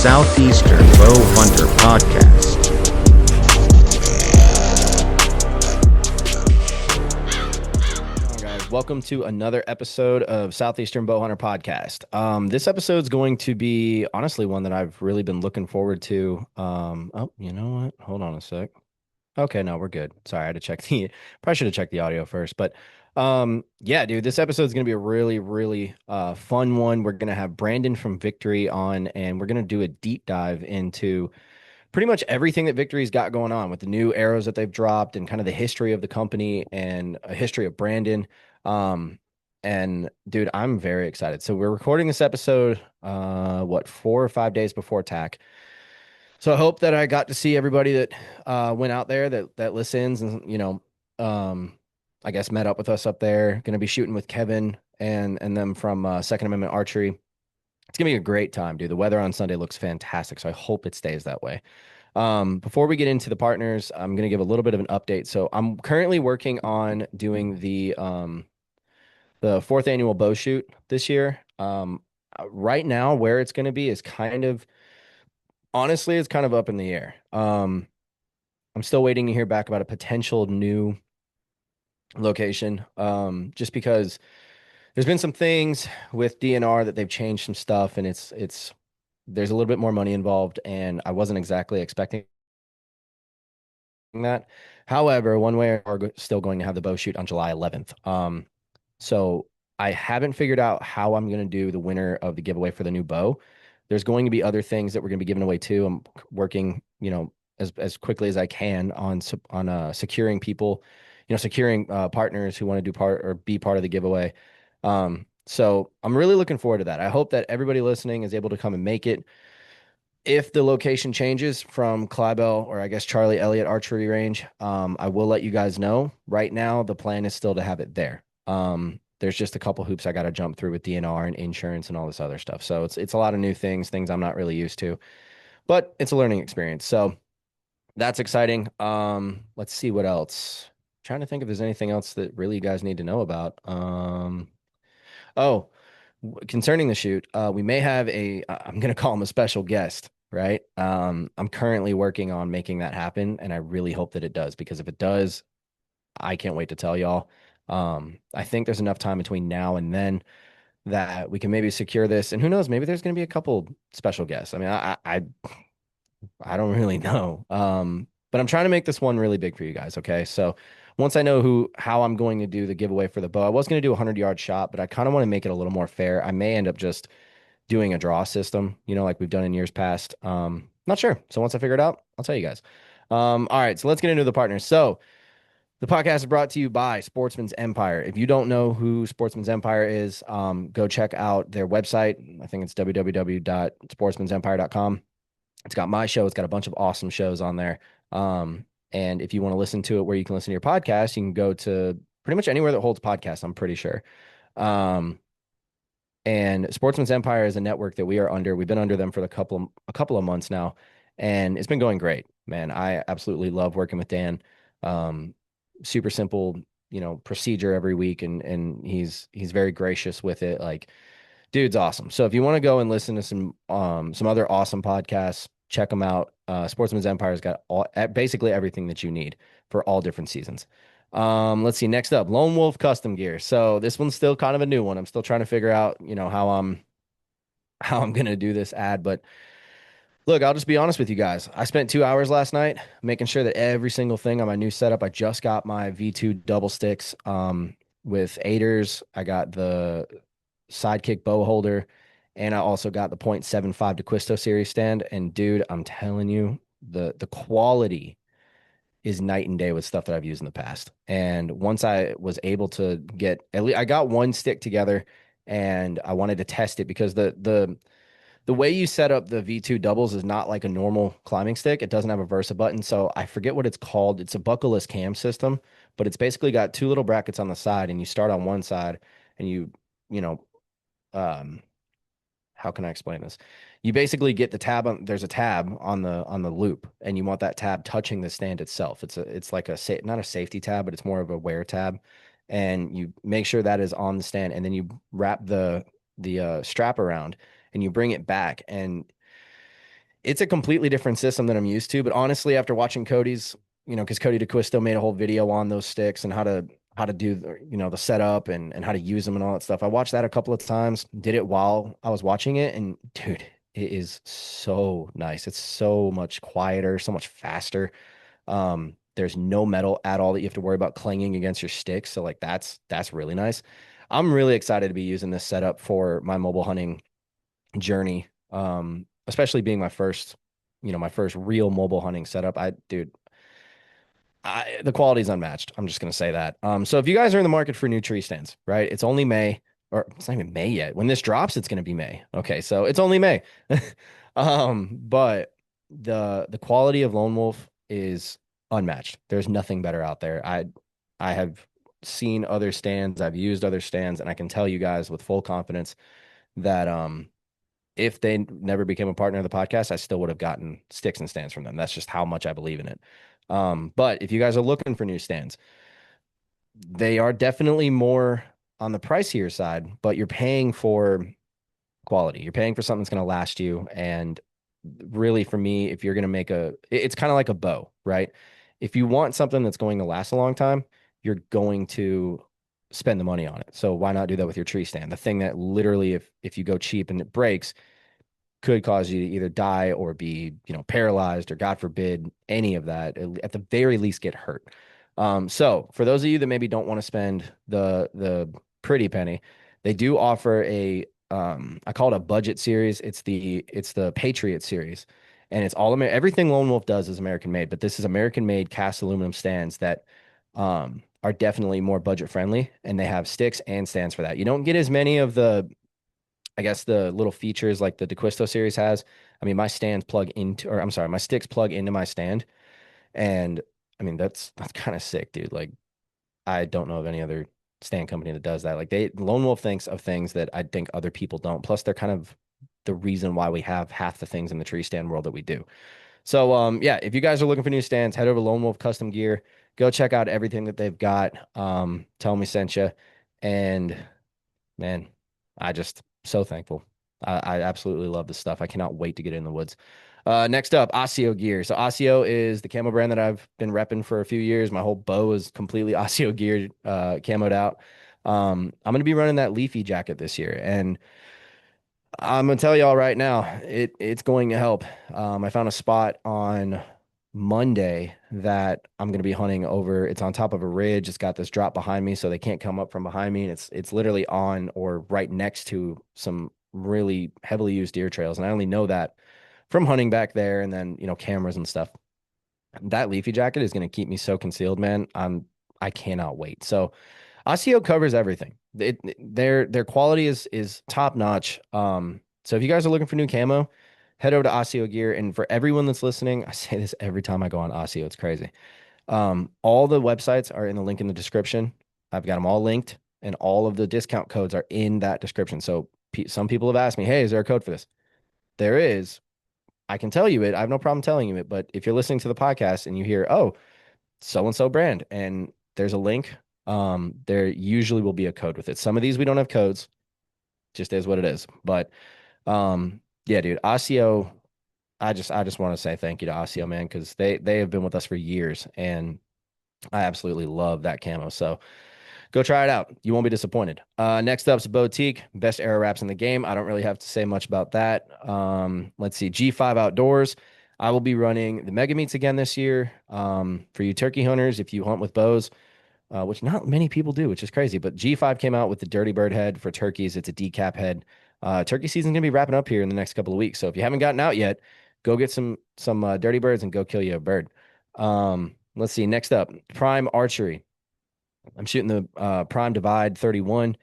Southeastern Bowhunter Podcast. Guys, welcome to another episode of Southeastern Bowhunter Podcast. This episode is going to be honestly one that I've really been looking forward to. Oh, you know what? Hold on a sec. Okay, no, we're good. Sorry, I had to check probably should have checked the audio first, but yeah, dude, this episode is going to be a really fun one. We're going to have Brandon from Victory on, and we're going to do a deep dive into pretty much everything that Victory's got going on with the new arrows that they've dropped and kind of the history of the company and a history of Brandon. Um, and dude, I'm very excited. So we're recording this episode, 4 or 5 days before TAC. So I hope that I got to see everybody that went out there that listens and I guess met up with us up there. Going to be shooting with Kevin and them from Second Amendment Archery. It's gonna be a great time, dude. The weather on Sunday looks fantastic, so I hope it stays that way. Before we get into the partners, I'm gonna give a little bit of an update. So I'm currently working on doing the fourth annual bow shoot this year. Right now, where it's gonna be is kind of honestly, it's kind of up in the air. I'm still waiting to hear back about a potential new location. Just because there's been some things with DNR that they've changed some stuff, and it's there's a little bit more money involved, and I wasn't exactly expecting that. However, one way we're still going to have the bow shoot on July 11th. So I haven't figured out how I'm going to do the winner of the giveaway for the new bow. There's going to be other things that we're going to be giving away too. I'm working, as quickly as I can on securing people, securing partners who want to do part or be part of the giveaway. So I'm really looking forward to that. I hope that everybody listening is able to come and make it. If the location changes from Clybell or I guess Charlie Elliott Archery Range, I will let you guys know. Right now, the plan is still to have it there. There's just a couple hoops I got to jump through with DNR and insurance and all this other stuff. So it's a lot of new things I'm not really used to, but it's a learning experience. So that's exciting. Let's see what else. Trying to think if there's anything else that really you guys need to know about. Oh, concerning the shoot, we may have I'm going to call him a special guest, right? I'm currently working on making that happen, and I really hope that it does, because if it does, I can't wait to tell y'all. I think there's enough time between now and then that we can maybe secure this, and who knows, maybe there's going to be a couple special guests. I mean, I don't really know. But I'm trying to make this one really big for you guys. Okay. So once I know how I'm going to do the giveaway for the bow, I was going to do a 100-yard shot, but I kind of want to make it a little more fair. I may end up just doing a draw system, like we've done in years past. Not sure. So once I figure it out, I'll tell you guys. All right. So let's get into the partners. So the podcast is brought to you by Sportsman's Empire. If you don't know who Sportsman's Empire is, go check out their website. I think it's www.sportsmansempire.com. It's got my show. It's got a bunch of awesome shows on there. And if you want to listen to it where you can listen to your podcast, you can go to pretty much anywhere that holds podcasts, I'm pretty sure. And Sportsman's Empire is a network that we are under. We've been under them for a couple of months now, and it's been going great, man. I absolutely love working with Dan. Super simple, procedure every week, and he's very gracious with it. Like, dude's awesome. So if you want to go and listen to some other awesome podcasts, check them out. Sportsman's Empire's got basically everything that you need for all different seasons. Let's see. Next up, Lone Wolf Custom Gear. So this one's still kind of a new one. I'm still trying to figure out, how I'm gonna do this ad. But look, I'll just be honest with you guys. I spent 2 hours last night making sure that every single thing on my new setup. I just got my V2 double sticks with aiders. I got the sidekick bow holder, and I also got the .75 DeQuisto series stand. And dude, I'm telling you, the quality is night and day with stuff that I've used in the past. And once I was able to get at least, I got one stick together, and I wanted to test it because the way you set up the V2 doubles is not like a normal climbing stick. It doesn't have a Versa button, so I forget what it's called. It's a buckleless cam system, but it's basically got two little brackets on the side, and you start on one side, and you know, how can I explain this? You basically get the tab on. There's a tab on the loop, and you want that tab touching the stand itself. It's like not a safety tab, but it's more of a wear tab, and you make sure that is on the stand, and then you wrap the strap around, and you bring it back, and it's a completely different system than I'm used to. But honestly, after watching Cody's, because Cody DeQuisto made a whole video on those sticks and how to do the setup and how to use them and all that stuff. I watched that a couple of times, did it while I was watching it, and dude, it is so nice. It's so much quieter, so much faster. There's no metal at all that you have to worry about clanging against your sticks. So like that's really nice. I'm really excited to be using this setup for my mobile hunting journey. Especially being my first real mobile hunting setup. The quality is unmatched. I'm just gonna say that. So if you guys are in the market for new tree stands, right? It's only May, or it's not even May yet. When this drops, it's gonna be May. Okay, so it's only May. But the quality of Lone Wolf is unmatched. There's nothing better out there. I have seen other stands, I've used other stands, and I can tell you guys with full confidence that if they never became a partner of the podcast, I still would have gotten sticks and stands from them. That's just how much I believe in it. But if you guys are looking for new stands, they are definitely more on the pricier side, but you're paying for quality. You're paying for something that's going to last you. And really, for me, if you're going to it's kind of like a bow, right? If you want something that's going to last a long time, you're going to spend the money on it. So why not do that with your tree stand? The thing that literally, if you go cheap and it breaks, could cause you to either die or be, paralyzed or God forbid any of that, at the very least get hurt. So for those of you that maybe don't want to spend the pretty penny, they do offer I call it a budget series. It's the Patriot series, and it's all everything Lone Wolf does is American made, but this is American made cast aluminum stands that are definitely more budget friendly, and they have sticks and stands for that. You don't get as many of I guess the little features like the DeQuisto series has. I mean, my stands plug into, or I'm sorry, my sticks plug into my stand, and I mean that's kind of sick, dude. Like I don't know of any other stand company that does that. Like Lone Wolf thinks of things that I think other people don't. Plus, they're kind of the reason why we have half the things in the tree stand world that we do. So yeah, if you guys are looking for new stands, head over to Lone Wolf Custom Gear. Go check out everything that they've got. Tell them we sent you, and man, I just so thankful. I absolutely love this stuff. I cannot wait to get in the woods. Next up, Osseo gear. So Osseo is the camo brand that I've been repping for a few years. My whole bow is completely Osseo geared, camoed out. I'm gonna be running that leafy jacket this year, and I'm gonna tell y'all right now, it's going to help. I found a spot on Monday that I'm gonna be hunting over. It's on top of a ridge. It's got this drop behind me, so they can't come up from behind me. And it's literally on or right next to some really heavily used deer trails. And I only know that from hunting back there, and then cameras and stuff. That leafy jacket is gonna keep me so concealed, man. I cannot wait. So Osseo covers everything. Their quality is top notch. So if you guys are looking for new camo, head over to Osseo Gear. And for everyone that's listening, I say this every time I go on Osseo. It's crazy. All the websites are in the link in the description. I've got them all linked, and all of the discount codes are in that description. So some people have asked me, "Hey, is there a code for this?" There is. I can tell you it. I have no problem telling you it. But if you're listening to the podcast and you hear, "Oh, so and so brand," and there's a link, there usually will be a code with it. Some of these we don't have codes, just is what it is. But yeah, dude, Osseo, I just want to say thank you to Osseo, man, because they have been with us for years, and I absolutely love that camo. So go try it out. You won't be disappointed. Next up's Boutique, best arrow wraps in the game. I don't really have to say much about that. Let's see, G5 Outdoors. I will be running the mega meets again this year. For you turkey hunters, if you hunt with bows, which not many people do, which is crazy. But G5 came out with the Dirty Bird head for turkeys. It's a decap head. Turkey season's gonna be wrapping up here in the next couple of weeks. So if you haven't gotten out yet, go get some Dirty Birds and go kill you a bird. Let's see. Next up, Prime Archery. I'm shooting the Prime Divide 31.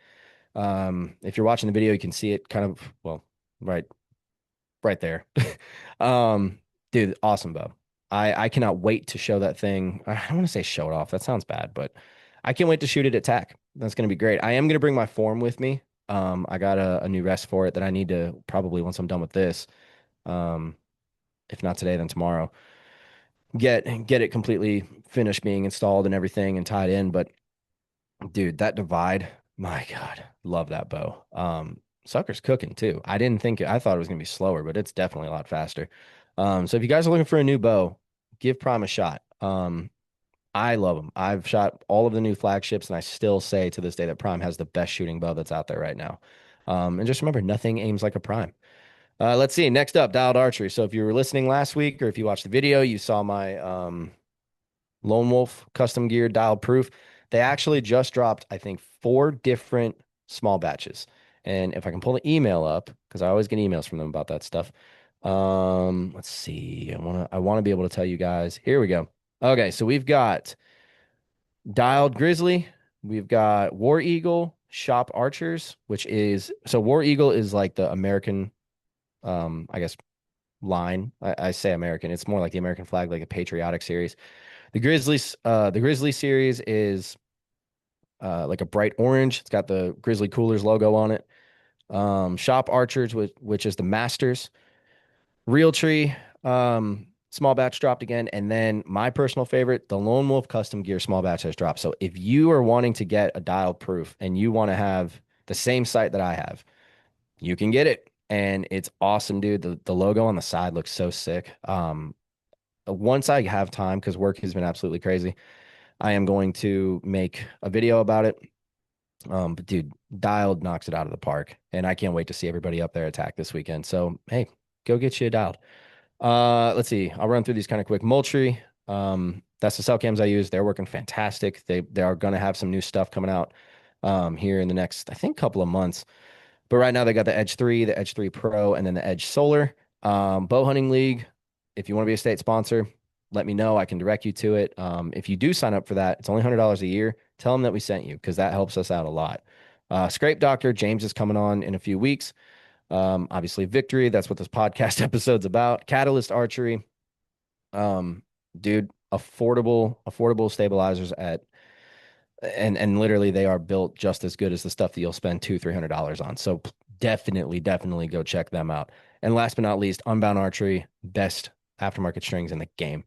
If you're watching the video, you can see it kind of right right there. um, Dude, awesome bow. I cannot wait to show that thing. I don't want to say show it off. That sounds bad, but I can't wait to shoot it at TAC. That's going to be great. I am going to bring my form with me. I got a new rest for it that I need to probably once I'm done with this. Um, if not today, then tomorrow. Get it completely finished being installed and everything and tied in. But dude, that divide, my God, love that bow. Sucker's cooking too. I didn't think I thought it was gonna be slower, but it's definitely a lot faster. So if you guys are looking for a new bow, give Prime a shot. I love them. I've shot all of the new flagships, and I still say to this day that Prime has the best shooting bow that's out there right now. And just remember, nothing aims like a Prime. Let's see. Next up, dialed archery. So if you were listening last week, or if you watched the video, you saw my Lone Wolf custom geared dialed proof. They actually just dropped, I think, 4 different small batches. And if I can pull the email up, because I always get emails from them about that stuff. Let's see. I wanna be able to tell you guys. Here we go. Okay, so we've got dialed grizzly, we've got War Eagle, shop archers, which is so War Eagle is like the American, I guess, line. I say American. It's more like the American flag, like a patriotic series. The Grizzly series is like a bright orange. It's got the Grizzly Coolers logo on it. Shop Archers, which is the Masters. Realtree, small batch dropped again. And then my personal favorite, the Lone Wolf Custom Gear small batch has dropped. So if you are wanting to get a dialed proof and you want to have the same sight that I have, you can get it. And it's awesome, dude. The logo on the side looks so sick. Once I have time, because work has been absolutely crazy, I am going to make a video about it. But dude, dialed knocks it out of the park, and I can't wait to see everybody up there attack this weekend. So hey, go get you a dialed. Let's see. I'll run through these kind of quick. Moultrie. That's the cell cams I use. They're working fantastic. They are going to have some new stuff coming out here in the next, I think, couple of months. But right now they got the Edge 3, the Edge 3 Pro, and then the Edge Solar. Bow Hunting League. If you want to be a state sponsor, let me know. I can direct you to it. If you do sign up for that, it's only $100 a year. Tell them that we sent you because that helps us out a lot. Scrape Doctor, James is coming on in a few weeks. Obviously, Victory. That's what this podcast episode's about. Catalyst Archery. Dude, affordable stabilizers and literally they are built just as good as the stuff that you'll spend $200-300 on. So definitely go check them out. And last but not least, Unbound Archery, best aftermarket strings in the game.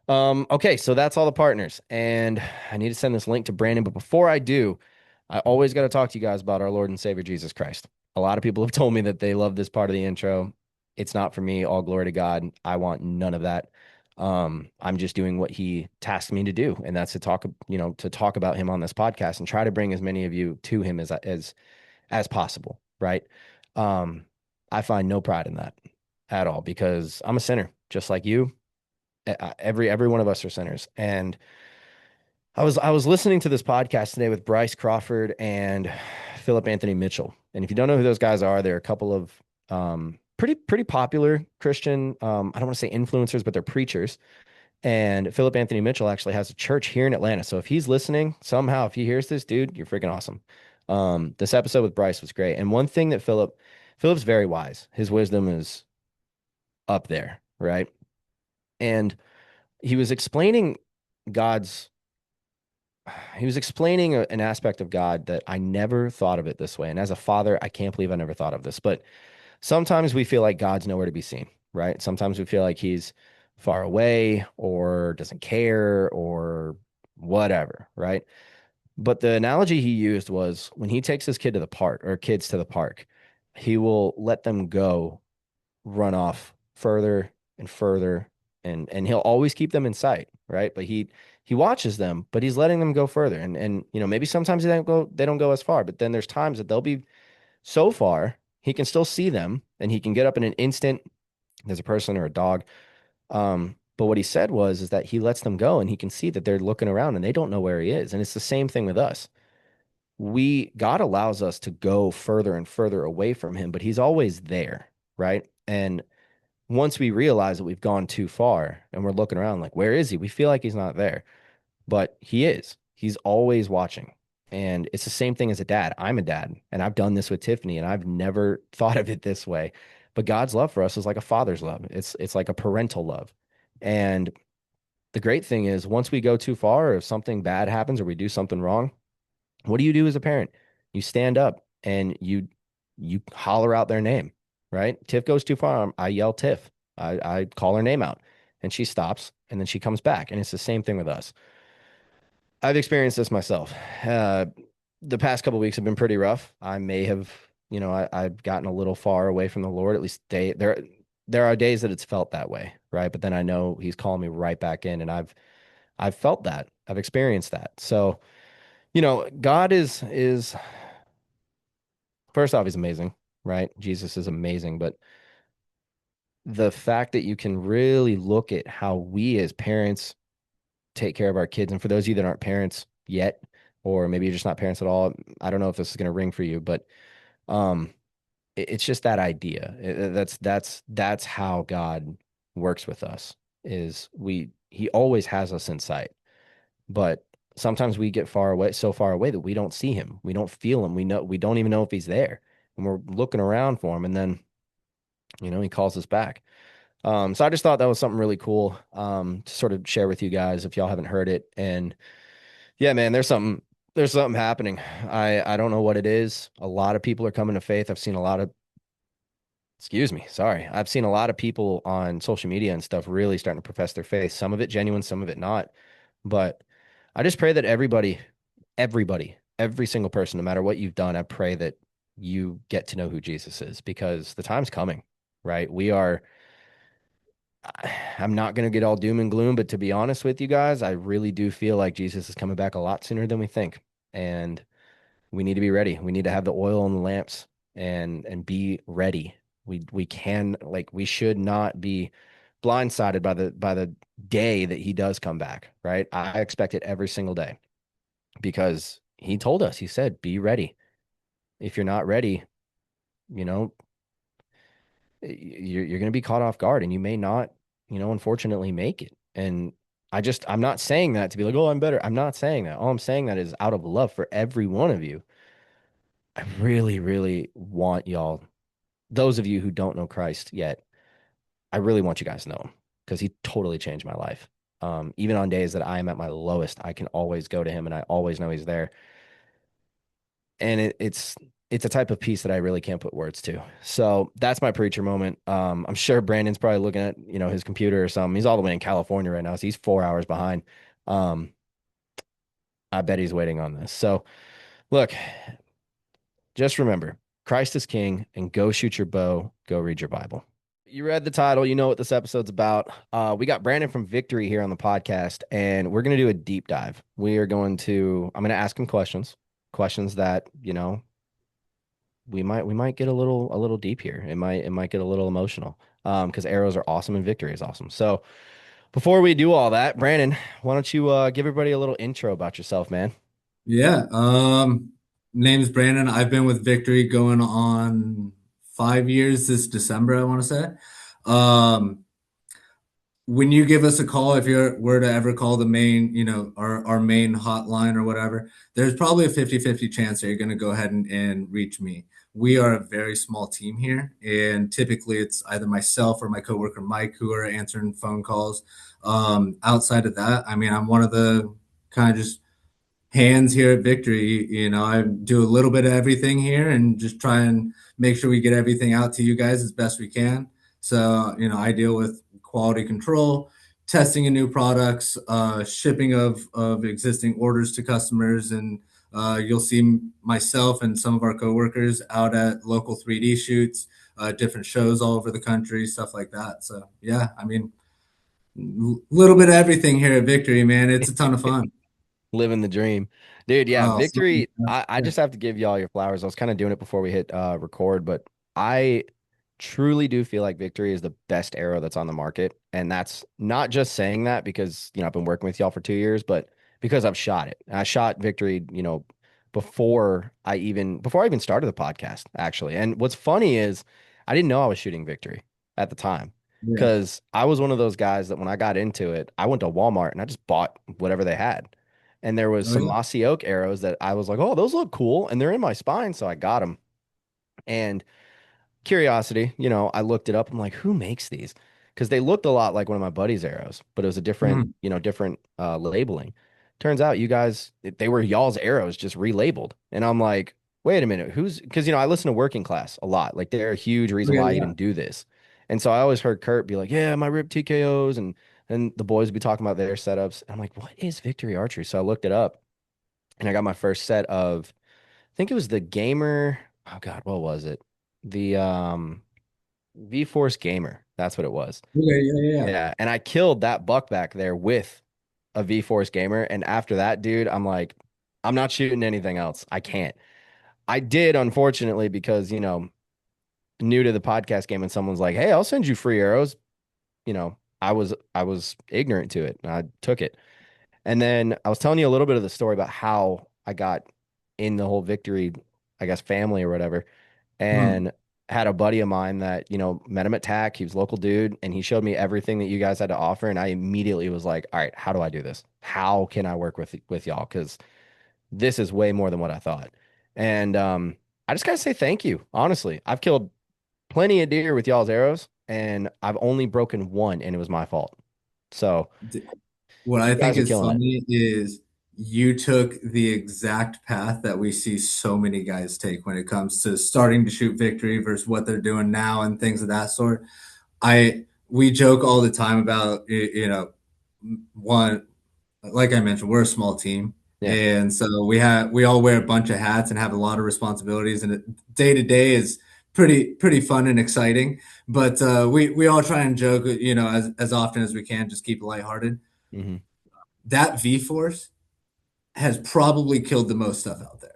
Okay, so that's all the partners, and I need to send this link to Brandon. But before I do, I always got to talk to you guys about our Lord and Savior Jesus Christ. A lot of people have told me that they love this part of the intro. It's not for me. All glory to God. I want none of that. I'm just doing what he tasked me to do, and that's to talk about him on this podcast and try to bring as many of you to him as possible, right? I find no pride in that at all because I'm a sinner, just like you. Every one of us are sinners, and I was listening to this podcast today with Bryce Crawford and Philip Anthony Mitchell. And if you don't know who those guys are, they're a couple of pretty popular Christian, I don't want to say influencers, but they're preachers. And Philip Anthony Mitchell actually has a church here in Atlanta. So if he's listening somehow, if he hears this, dude, you're freaking awesome. This episode with Bryce was great. And one thing that Philip's very wise. His wisdom is up there, right? And he was explaining God's he was explaining an aspect of God that I never thought of it this way. And as a father, I can't believe I never thought of this. But sometimes we feel like God's nowhere to be seen, right? Sometimes we feel like he's far away or doesn't care or whatever, right? But the analogy he used was when he takes his kid to the park or kids to the park, he will let them go run off further and further and he'll always keep them in sight, right? But he watches them, but he's letting them go further. And maybe sometimes they don't go as far, but then there's times that they'll be so far, he can still see them and he can get up in an instant. There's a person or a dog. But what he said is that he lets them go and he can see that they're looking around and they don't know where he is. And it's the same thing with us. God allows us to go further and further away from him, but he's always there, right? And once we realize that we've gone too far and we're looking around like, where is he? We feel like he's not there, but he is. He's always watching. And it's the same thing as a dad. I'm a dad, and I've done this with Tiffany, and I've never thought of it this way. But God's love for us is like a father's love. It's like a parental love. And the great thing is once we go too far, or if something bad happens or we do something wrong, what do you do as a parent? You stand up and you holler out their name, right? Tiff goes too far. I yell Tiff. I call her name out and she stops and then she comes back. And it's the same thing with us. I've experienced this myself. The past couple of weeks have been pretty rough. I may have, I've gotten a little far away from the Lord. At least there are days that it's felt that way, right? But then I know he's calling me right back in, and I've felt that. I've experienced that. So, God is first off, he's amazing, right? Jesus is amazing, but the fact that you can really look at how we as parents take care of our kids, and for those of you that aren't parents yet, or maybe you're just not parents at all, I don't know if this is going to ring for you, but um, it's just that idea. That's how God works with us. He always has us in sight, but sometimes we get far away, so far away that we don't see him, we don't feel him, we don't even know if he's there, and we're looking around for him, and then he calls us back. So I just thought that was something really cool to sort of share with you guys if y'all haven't heard it. And yeah, man, there's something happening. I don't know what it is. A lot of people are coming to faith. I've seen a lot of excuse me, sorry. I've seen a lot of people on social media and stuff really starting to profess their faith. Some of it genuine, some of it not. But I just pray that everybody, every single person, no matter what you've done, I pray that you get to know who Jesus is because the time's coming, right? I'm not going to get all doom and gloom, but to be honest with you guys, I really do feel like Jesus is coming back a lot sooner than we think. And we need to be ready. We need to have the oil and the lamps and be ready. We should not be blindsided by the day that he does come back, right? I expect it every single day because he told us, he said, be ready. If you're not ready, you know, you're going to be caught off guard and you may not, unfortunately make it. And I'm not saying that to be like, oh, I'm better. I'm not saying that. All I'm saying that is out of love for every one of you. I really, really want y'all, those of you who don't know Christ yet, I really want you guys to know him because he totally changed my life. Even on days that I am at my lowest, I can always go to him and I always know he's there. And it's a type of peace that I really can't put words to. So that's my preacher moment. I'm sure Brandon's probably looking at, his computer or something. He's all the way in California right now, so he's 4 hours behind. Um, I bet he's waiting on this. So look, just remember, Christ is king and go shoot your bow, go read your Bible. You read the title, you know what this episode's about. We got Brandon from Victory here on the podcast, and we're going to do a deep dive. I'm going to ask him questions that, we might get a little deep here. It might get a little emotional. Because arrows are awesome and victory is awesome. So before we do all that, Brandon, why don't you give everybody a little intro about yourself, man? Yeah. Name's Brandon. I've been with Victory going on 5 years this December, I want to say. Um, when you give us a call, if you were to ever call the main, our main hotline or whatever, there's probably a 50-50 chance that you're going to go ahead and reach me. We are a very small team here, and typically it's either myself or my coworker Mike who are answering phone calls. Outside of that, I mean, I'm one of the kind of just hands here at Victory. I do a little bit of everything here and just try and make sure we get everything out to you guys as best we can. So, I deal with quality control, testing of new products, shipping of existing orders to customers. And you'll see myself and some of our coworkers out at local 3D shoots, different shows all over the country, stuff like that. So, yeah, I mean, a little bit of everything here at Victory, man. It's a ton of fun. Living the dream. Dude, yeah, Oh, so, victory. I yeah. just have to give y'all your flowers. I was kind of doing it before we hit record, but I truly do feel like victory is the best arrow that's on the market. And that's not just saying that because, I've been working with y'all for 2 years, but because I've shot it. I shot victory, before I even started the podcast, actually. And what's funny is I didn't know I was shooting victory at the time. Yeah. Because I was one of those guys that when I got into it, I went to Walmart and I just bought whatever they had. And there was Oh some yeah. mossy oak arrows that I was like, oh, those look cool. And they're in my spine. So I got them. And curiosity, I looked it up. I'm like, who makes these? Because they looked a lot like one of my buddy's arrows, but it was a different, Mhm. different labeling. Turns out you guys, they were y'all's arrows just relabeled. And I'm like, wait a minute, because, I listen to Working Class a lot. Like they're a huge reason Okay, why I yeah. even do this. And so I always heard Kurt be like, yeah, my rip TKOs. And the boys would be talking about their setups. And I'm like, what is Victory Archery? So I looked it up and I got my first set of, I think it was the Gamer. Oh God, what was it? The V-Force Gamer. That's what it was. Okay, yeah. Yeah. And I killed that buck back there with a V-Force gamer. And after that, dude, I'm like, I'm not shooting anything else. I can't. I did, unfortunately, because, new to the podcast game and someone's like, hey, I'll send you free arrows. I was ignorant to it and I took it. And then I was telling you a little bit of the story about how I got in the whole Victory, I guess, family or whatever. Hmm. And had a buddy of mine that, met him at TAC. He was a local dude and he showed me everything that you guys had to offer. And I immediately was like, all right, how do I do this? How can I work with y'all? Because this is way more than what I thought. And I just gotta say thank you. Honestly, I've killed plenty of deer with y'all's arrows, and I've only broken one, and it was my fault. So What I you think guys are is killing it. funny is you took the exact path that we see so many guys take when it comes to starting to shoot Victory versus what they're doing now and things of that sort. We joke all the time about one, like I mentioned, we're a small team, Yeah. and so we all wear a bunch of hats and have a lot of responsibilities, and day to day is pretty fun and exciting. But we all try and joke, as often as we can, just keep it lighthearted. Hmm. That V Force has probably killed the most stuff out there,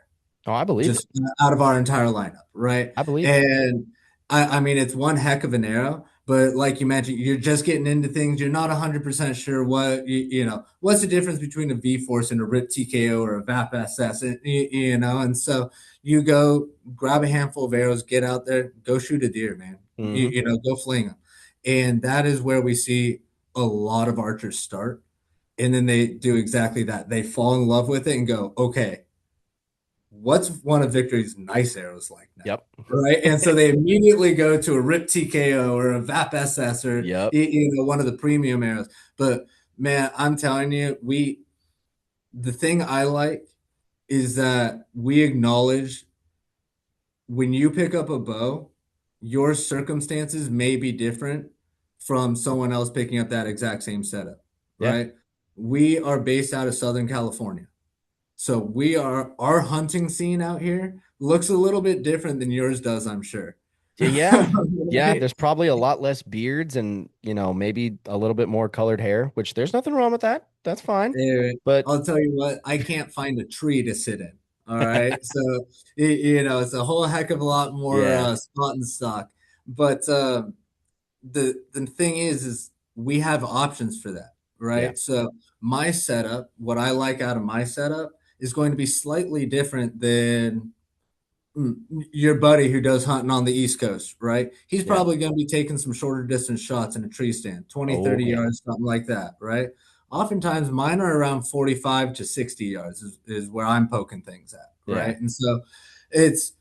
Oh, I believe it. just out of our entire lineup, right? I believe it. And I mean, it's one heck of an arrow, but like you mentioned, you're just getting into things. You're not 100% sure what's the difference between a V Force and a RIP TKO or a VAP SS, and so you go grab a handful of arrows, get out there, go shoot a deer, man. Hmm. Go fling them. And that is where we see a lot of archers start. And then they do exactly that. They fall in love with it and go, okay, what's one of Victory's nice arrows like now? Yep. Right. And so they immediately go to a RIP TKO or a VAP SS or Yep. one of the premium arrows. But man, I'm telling you, the thing I like is that we acknowledge when you pick up a bow, your circumstances may be different from someone else picking up that exact same setup, Yeah. right? We are based out of Southern California. So our hunting scene out here looks a little bit different than yours does, I'm sure. Yeah. Yeah. Yeah. Right? There's probably a lot less beards and, maybe a little bit more colored hair, which there's nothing wrong with that. That's fine. Dude, But I'll tell you what, I can't find a tree to sit in. All right. So, it's a whole heck of a lot more yeah. spot and stock. But the thing is we have options for that, Yeah. right? So my setup, what I like out of my setup is going to be slightly different than your buddy who does hunting on the East Coast, right? He's Yeah. probably going to be taking some shorter distance shots in a tree stand, 20, Oh, 30 yeah. yards, something like that, right? Oftentimes mine are around 45 to 60 yards is where I'm poking things at, Yeah. right? And so it's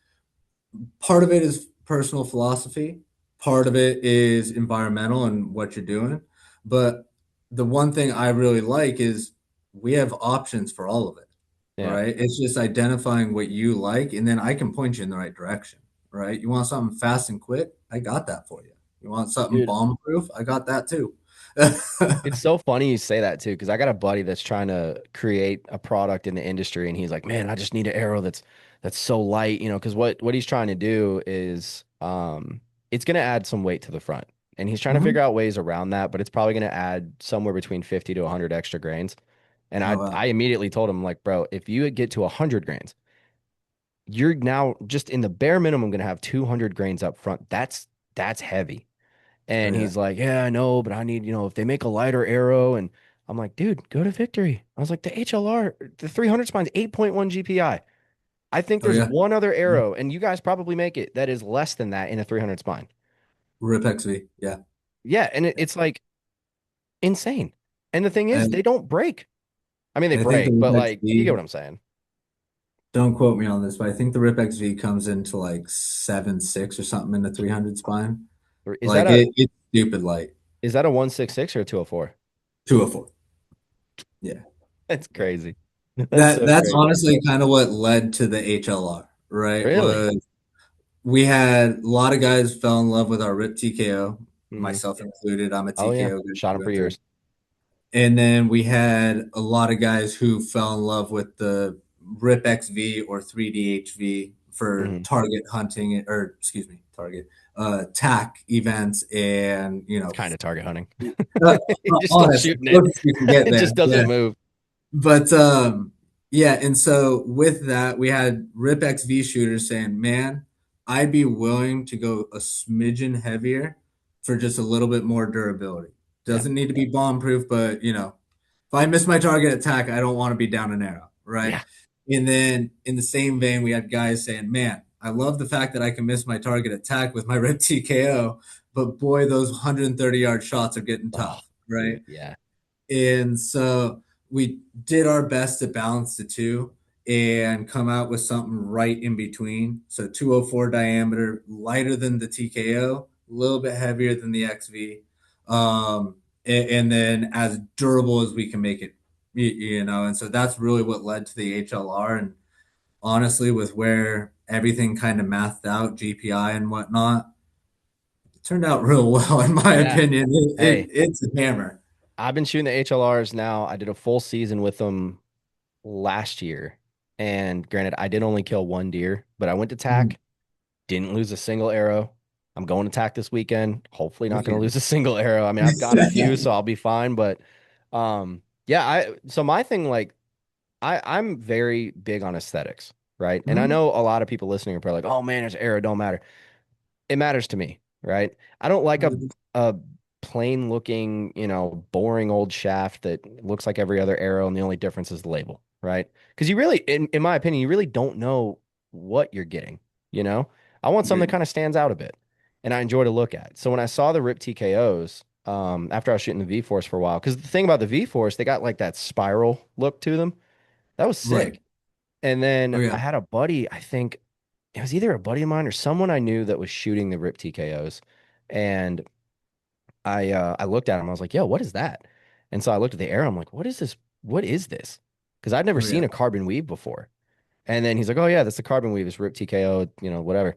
part of it is personal philosophy, part of it is environmental and what you're doing. But the one thing I really like is we have options for all of it, Yeah. right? It's just identifying what you like, and then I can point you in the right direction, right? You want something fast and quick? I got that for you. You want something Dude, bomb proof? I got that too. it's so funny you say that too, because I got a buddy that's trying to create a product in the industry, and he's like, "Man, I just need an arrow that's so light," because what he's trying to do is, it's going to add some weight to the front, and he's trying to figure Mhm. out ways around that, but it's probably going to add somewhere between 50 to 100 extra grains. And Oh, I wow. I immediately told him like, bro, if you get to 100 grains, you're now just in the bare minimum going to have 200 grains up front. That's heavy. Oh, And yeah. he's like, yeah, I know, but I need, if they make a lighter arrow. And I'm like, dude, go to Victory. I was like, the HLR, the 300 spine's 8.1 GPI. I think Oh, there's yeah. one other arrow, and you guys probably make it that is less than that in a 300 spine. Rip XV. Yeah. Yeah. And it's like insane. And the thing is, And they don't break. I mean, they I think the break, but Rip like, you get XV, what I'm saying. don't quote me on this, but I think the Rip XV comes into like 7.6 or something in the 300 spine. Or Like it's stupid light. is that a 166 or a 204? 204. Yeah. That's Yeah. crazy. That's so That's crazy. honestly kind of what led to the HLR, right? Really? Was we had a lot of guys fell in love with our RIP TKO, Hmm. myself included. I'm a Oh yeah. TKO guy Shot him through for and through. years. And then we had a lot of guys who fell in love with the RIP XV or 3DHV for Mhm. target hunting, or excuse me, target tack events, and It's kind of target hunting. uh, You're just still honest, shooting it. close you can get It there. just doesn't Yeah. move. But yeah, and so with that, we had Rip XV shooters saying, "Man, I'd be willing to go a smidgen heavier for just a little bit more durability. Yeah. Doesn't need to be bomb proof, but if I miss my target attack, I don't want to be down an arrow, right?" Yeah. And then in the same vein, we had guys saying, "Man, I love the fact that I can miss my target attack with my Rip TKO, but boy, those 130-yard shots are getting Oh, tough, right?" dude. Yeah. And so we did our best to balance the two and come out with something right in between. So 204 diameter, lighter than the TKO, a little bit heavier than the XV, and then as durable as we can make it, And so that's really what led to the HLR. And honestly, with where everything kind of mathed out, GPI and whatnot, it turned out real well, in my Yeah. opinion. Hey, It's a hammer. I've been shooting the HLRs now. I did a full season with them last year. And granted, I did only kill one deer, but I went to Mhm. tack, didn't lose a single arrow. I'm going to tack this weekend. Hopefully not Look going at to lose a single arrow. I mean, I've got a few, so I'll be fine. But yeah, so my thing, like, I'm very big on aesthetics, right? And I Mhm. know a lot of people listening are probably like, oh man, there's arrow, don't matter. It matters to me, right? I don't like a plain looking, boring old shaft that looks like every other arrow and the only difference is the label, right? Because you really, in my opinion, you really don't know what you're getting, you know? I want something that Agreed. kind of stands out a bit and I enjoy to look at. So when I saw the Rip TKOs, after I was shooting the V Force for a while, because the thing about the V Force, they got like that spiral look to them. That was Right. sick. And Oh then yeah. I had a buddy, I think it was either a buddy of mine or someone I knew that was shooting the Rip TKOs. And I looked at him, I was like, yo, what is that? And so I looked at the arrow, I'm like, what is this? What is this? Because I'd never Oh yeah. seen a carbon weave before. And then he's like, oh yeah, that's the carbon weave, it's Rip TKO, whatever.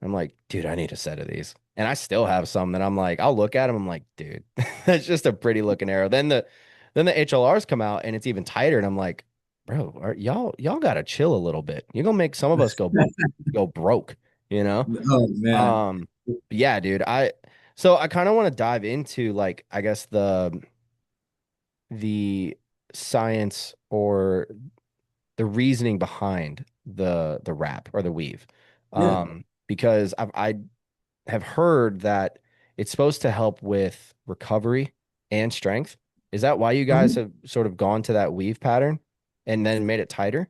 I'm like, dude, I need a set of these. And I still have some that I'm like, I'll look at them, I'm like, dude, that's just a pretty looking arrow. Then the HLRs come out and it's even tighter, and I'm like, bro, y'all gotta chill a little bit. You're gonna make some of us go broke, you know? Oh man. Um, but yeah, dude, I kind of want to dive into, like, I guess the science or the reasoning behind the wrap or the weave. Yeah. Because I have heard that it's supposed to help with recovery and strength. Is that why you guys Mhm. have sort of gone to that weave pattern and then made it tighter?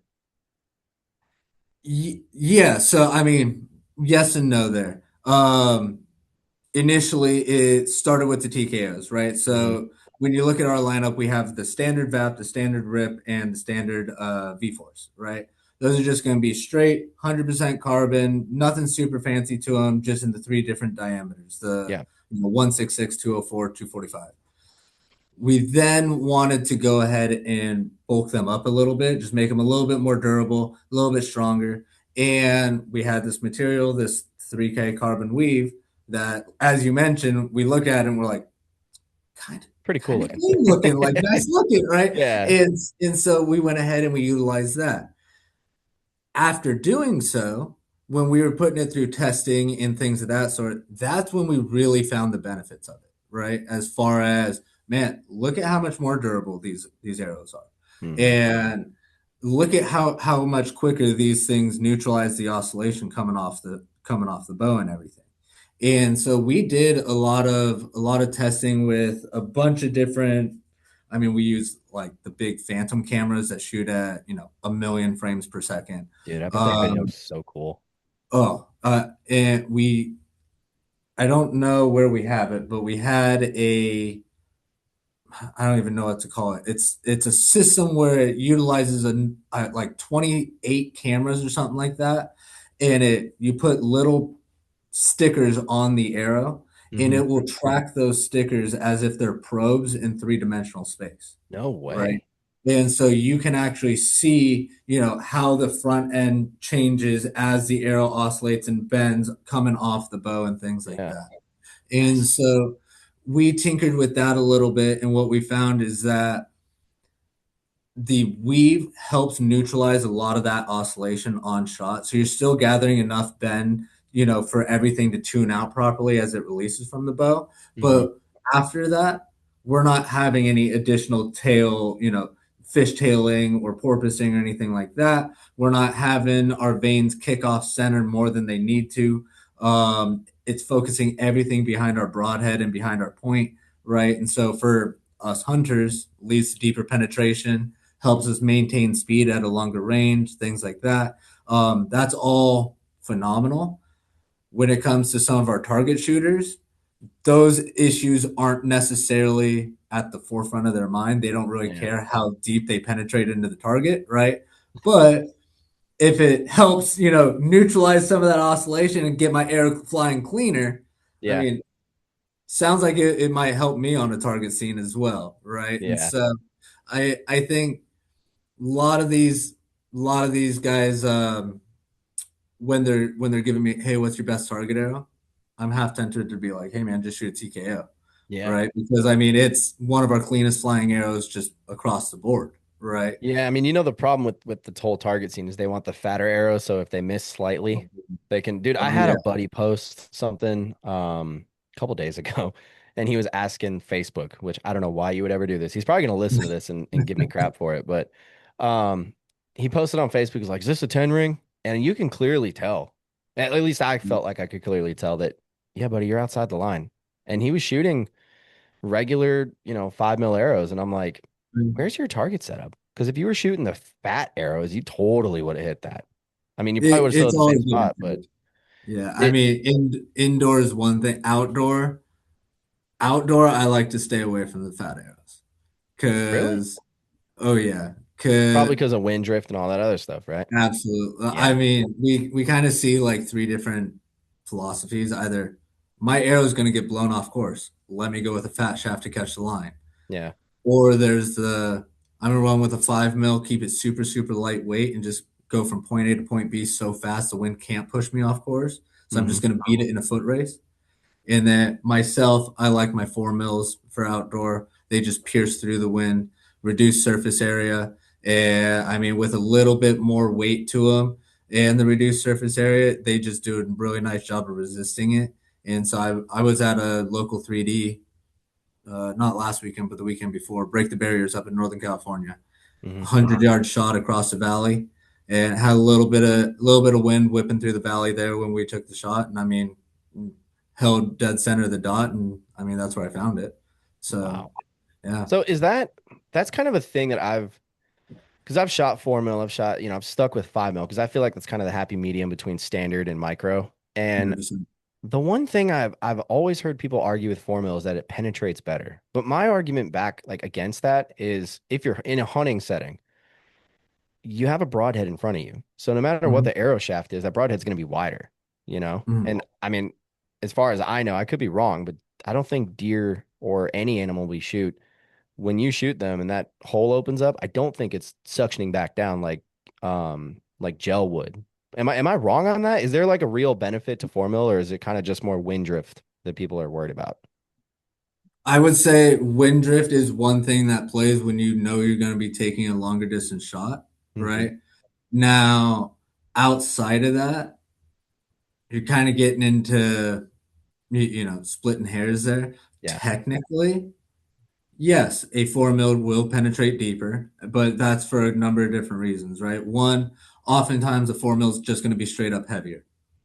Yeah. So I mean, yes and no there. Initially it started with the TKOs, right? Hmm. So when you look at our lineup, we have the standard VAP, the standard RIP, and the standard V Force, right? Those are just going to be straight 100% carbon, nothing super fancy to them, just in the three different diameters, the Yeah, 166, 204, 245. We then wanted to go ahead and bulk them up a little bit, just make them a little bit more durable, a little bit stronger. And we had this material, this 3K carbon weave that, as you mentioned, we look at and we're like, kind of pretty cool kind of looking. clean looking, like nice looking, right? Yeah. And so we went ahead and we utilized that. After doing so, when we were putting it through testing and things of that sort, that's when we really found the benefits of it, right? As far as, man, look at how much more durable these arrows are, Hmm. and look at how much quicker these things neutralize the oscillation coming off the bow and everything. And so we did a lot of testing with a bunch of different. I mean, we use like the big phantom cameras that shoot at 1 million frames per second. Dude, I bet that video Um, is so cool. and I don't know where we have it, but we had I don't even know what to call it. It's a system where it utilizes like 28 cameras or something like that, and you put little stickers on the arrow, and Hmm. it will track those stickers as if they're probes in three-dimensional space, No right? way. And so you can actually see, how the front end changes as the arrow oscillates and bends coming off the bow and things like Yeah. that. And That's so we tinkered with that a little bit, and what we found is that the weave helps neutralize a lot of that oscillation on shot. So you're still gathering enough bend, for everything to tune out properly as it releases from the bow. Hmm. But after that, we're not having any additional tail, fishtailing or porpoising or anything like that. We're not having our vanes kick off center more than they need to. It's focusing everything behind our broadhead and behind our point, right? And so for us hunters, leads to deeper penetration, helps us maintain speed at a longer range, things like that. That's all phenomenal. When it comes to some of our target shooters, those issues aren't necessarily at the forefront of their mind. They don't really Yeah. care how deep they penetrate into the target, right? But if it helps, neutralize some of that oscillation and get my arrow flying cleaner, I Yeah. mean, sounds like it might help me on a target scene as well, right? And Yeah. so I think a lot of these guys, when they're giving me, hey, what's your best target arrow? I'm half tempted to be like, hey man, just shoot a TKO, Yeah. right? Because I mean, it's one of our cleanest flying arrows just across the board, right? Yeah, I mean, the problem with the whole target scene is they want the fatter arrow, so if they miss slightly, they can. Dude, I Oh had yeah. a buddy post something a couple days ago, and he was asking Facebook, which I don't know why you would ever do this. He's probably gonna listen to this and give me crap for it, but um, he posted on Facebook, he's like, "Is this a 10 ring?" And you can clearly tell. At least I felt like I could clearly tell that. Yeah, buddy, you're outside the line, and he was shooting regular, 5 mil arrows. And I'm like, where's your target setup? Because if you were shooting the fat arrows, you totally would have hit that. I mean, you probably would have still It's hit the same always spot, but been. Yeah, I it mean, indoor is one thing. Outdoor, I like to stay away from the fat arrows really because, oh yeah, probably cause because of wind drift and all that other stuff, right? absolutely. I Yeah. mean, we kind of see like three different philosophies. Either my arrow is going to get blown off course. Let me go with a fat shaft to catch the line. Yeah. Or there's I'm gonna run with a 5 mil, keep it super, super lightweight, and just go from point A to point B so fast the wind can't push me off course. So I'm Hmm. just gonna beat it in a foot race. And then myself, I like my 4 mils for outdoor. They just pierce through the wind, reduce surface area. And I mean, with a little bit more weight to them and the reduced surface area, they just do a really nice job of resisting it. And so I was at a local 3D, not last weekend, but the weekend before, break the barriers up in Northern California. Hmm. 100 yard shot across the valley, and had a little bit of wind whipping through the valley there when we took the shot. And I mean, held dead center of the dot, and I mean that's where I found it. So Wow. yeah. So that's kind of a thing that because I've shot 4 mil, I've shot, I've stuck with 5 mil because I feel like that's kind of the happy medium between standard and micro. And 100%. the one thing I've always heard people argue with 4 mil is that it penetrates better. But my argument back like against that is if you're in a hunting setting, you have a broadhead in front of you. So no matter what Mhm. the arrow shaft is, that broadhead's going to be wider, you know? Mhm. And I mean, as far as I know, I could be wrong, but I don't think deer or any animal we shoot, when you shoot them and that hole opens up, I don't think it's suctioning back down like gel would. Am I wrong on that? Is there like a real benefit to 4 mil or is it kind of just more wind drift that people are worried about? I would say wind drift is one thing that plays when you know you're going to be taking a longer distance shot, Hmm. right? Now, outside of that, you're kind of getting into splitting hairs there. Yeah, Technically, yes, a 4 mil will penetrate deeper, but that's for a number of different reasons, right? One, oftentimes a 4 mil is just going to be straight up heavier.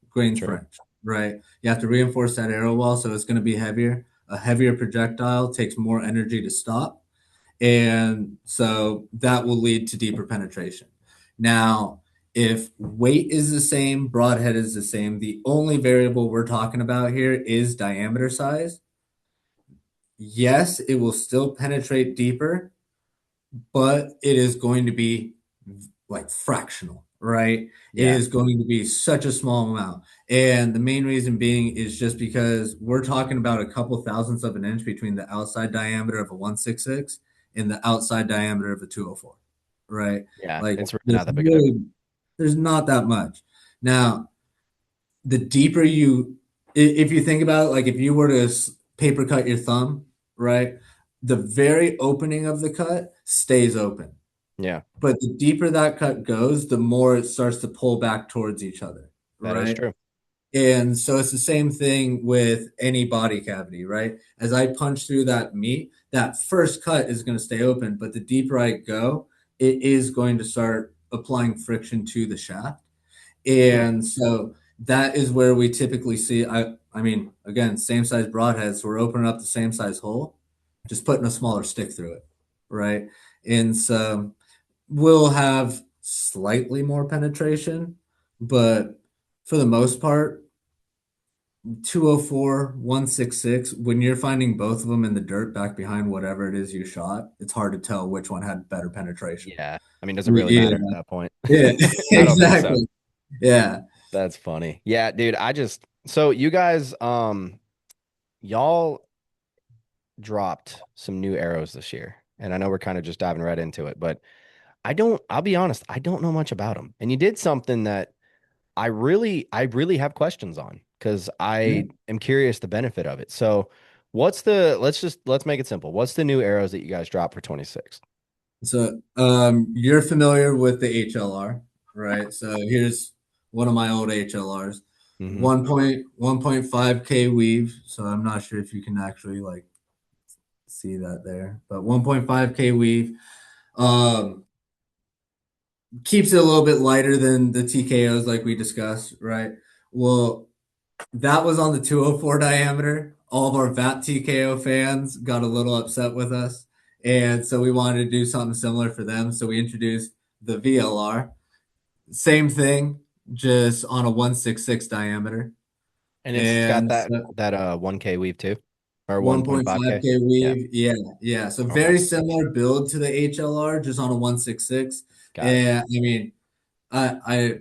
Grains true. French, right? You have to reinforce that arrow wall, so it's going to be heavier. A heavier projectile takes more energy to stop, and so that will lead to deeper penetration. Now, if weight is the same, broadhead is the same, the only variable we're talking about here is diameter size. Yes, it will still penetrate deeper, but it is going to be like fractional, right? It Yeah, is going to be such a small amount. And the main reason being is just because we're talking about a couple thousandths of an inch between the outside diameter of a 166 and the outside diameter of a 204, right? yeah. Like It's really not that big a difference. there's not that much. Now, the deeper if you think about it, like if you were to paper cut your thumb, right? The very opening of the cut stays open. Yeah, But the deeper that cut goes, the more it starts to pull back towards each other, that is right? true. And so it's the same thing with any body cavity, right? As I punch through that meat, that first cut is going to stay open, but the deeper I go, it is going to start applying friction to the shaft. Hmm. And so that is where we typically see, I mean, again, same size broadhead, so we're opening up the same size hole, just putting a smaller stick through it, right? And so we'll have slightly more penetration, but for the most part, 204, 166, when you're finding both of them in the dirt back behind whatever it is you shot, it's hard to tell which one had better penetration. Yeah. I mean, does it really Yeah, matter at that point? yeah, I don't think so. exactly. Yeah. That's funny. Yeah, dude, so you guys, y'all dropped some new arrows this year. And I know we're kind of just diving right into it, but I'll be honest, I don't know much about them. And you did something that I really have questions on because Yeah. I am curious the benefit of it. So let's make it simple. What's the new arrows that you guys dropped for 26? So, you're familiar with the HLR, right? So here's one of my old HLRs, Mm-hmm. 1.5K weave. So I'm not sure if you can actually like see that there, but 1.5K weave. Um, Keeps it a little bit lighter than the TKOs like we discussed, right? Well, that was on the 204 diameter. All of our VAT TKO fans got a little upset with us. And so we wanted to do something similar for them. So we introduced the VLR. Same thing, just on a 166 diameter. And it's got And that so that 1K weave too, or 1.5K. 1.5K Yeah. weave. Yeah, yeah. So Okay. very similar build to the HLR, just on a 166. Got it. And I mean, I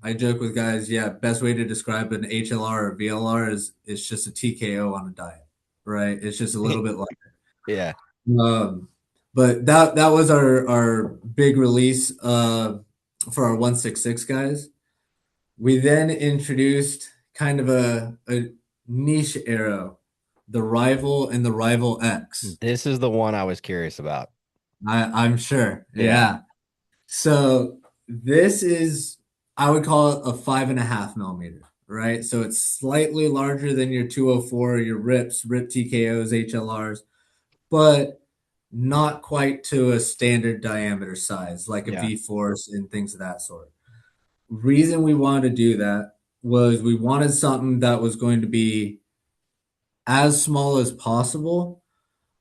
I joke with guys, yeah, best way to describe an HLR or VLR is it's just a TKO on a diet, right? It's just a little bit like Yeah. but that was our big release for our 166 guys. We then introduced kind of a niche arrow, the Rival and the Rival X. This is the one I was curious about. I'm sure. Yeah. Yeah. So this is, I would call it a 5.5 millimeter, right? So it's slightly larger than your 204, your RIP TKOs, HLRs, but not quite to a standard diameter size like a Yeah. V Force and things of that sort. Reason we wanted to do that was we wanted something that was going to be as small as possible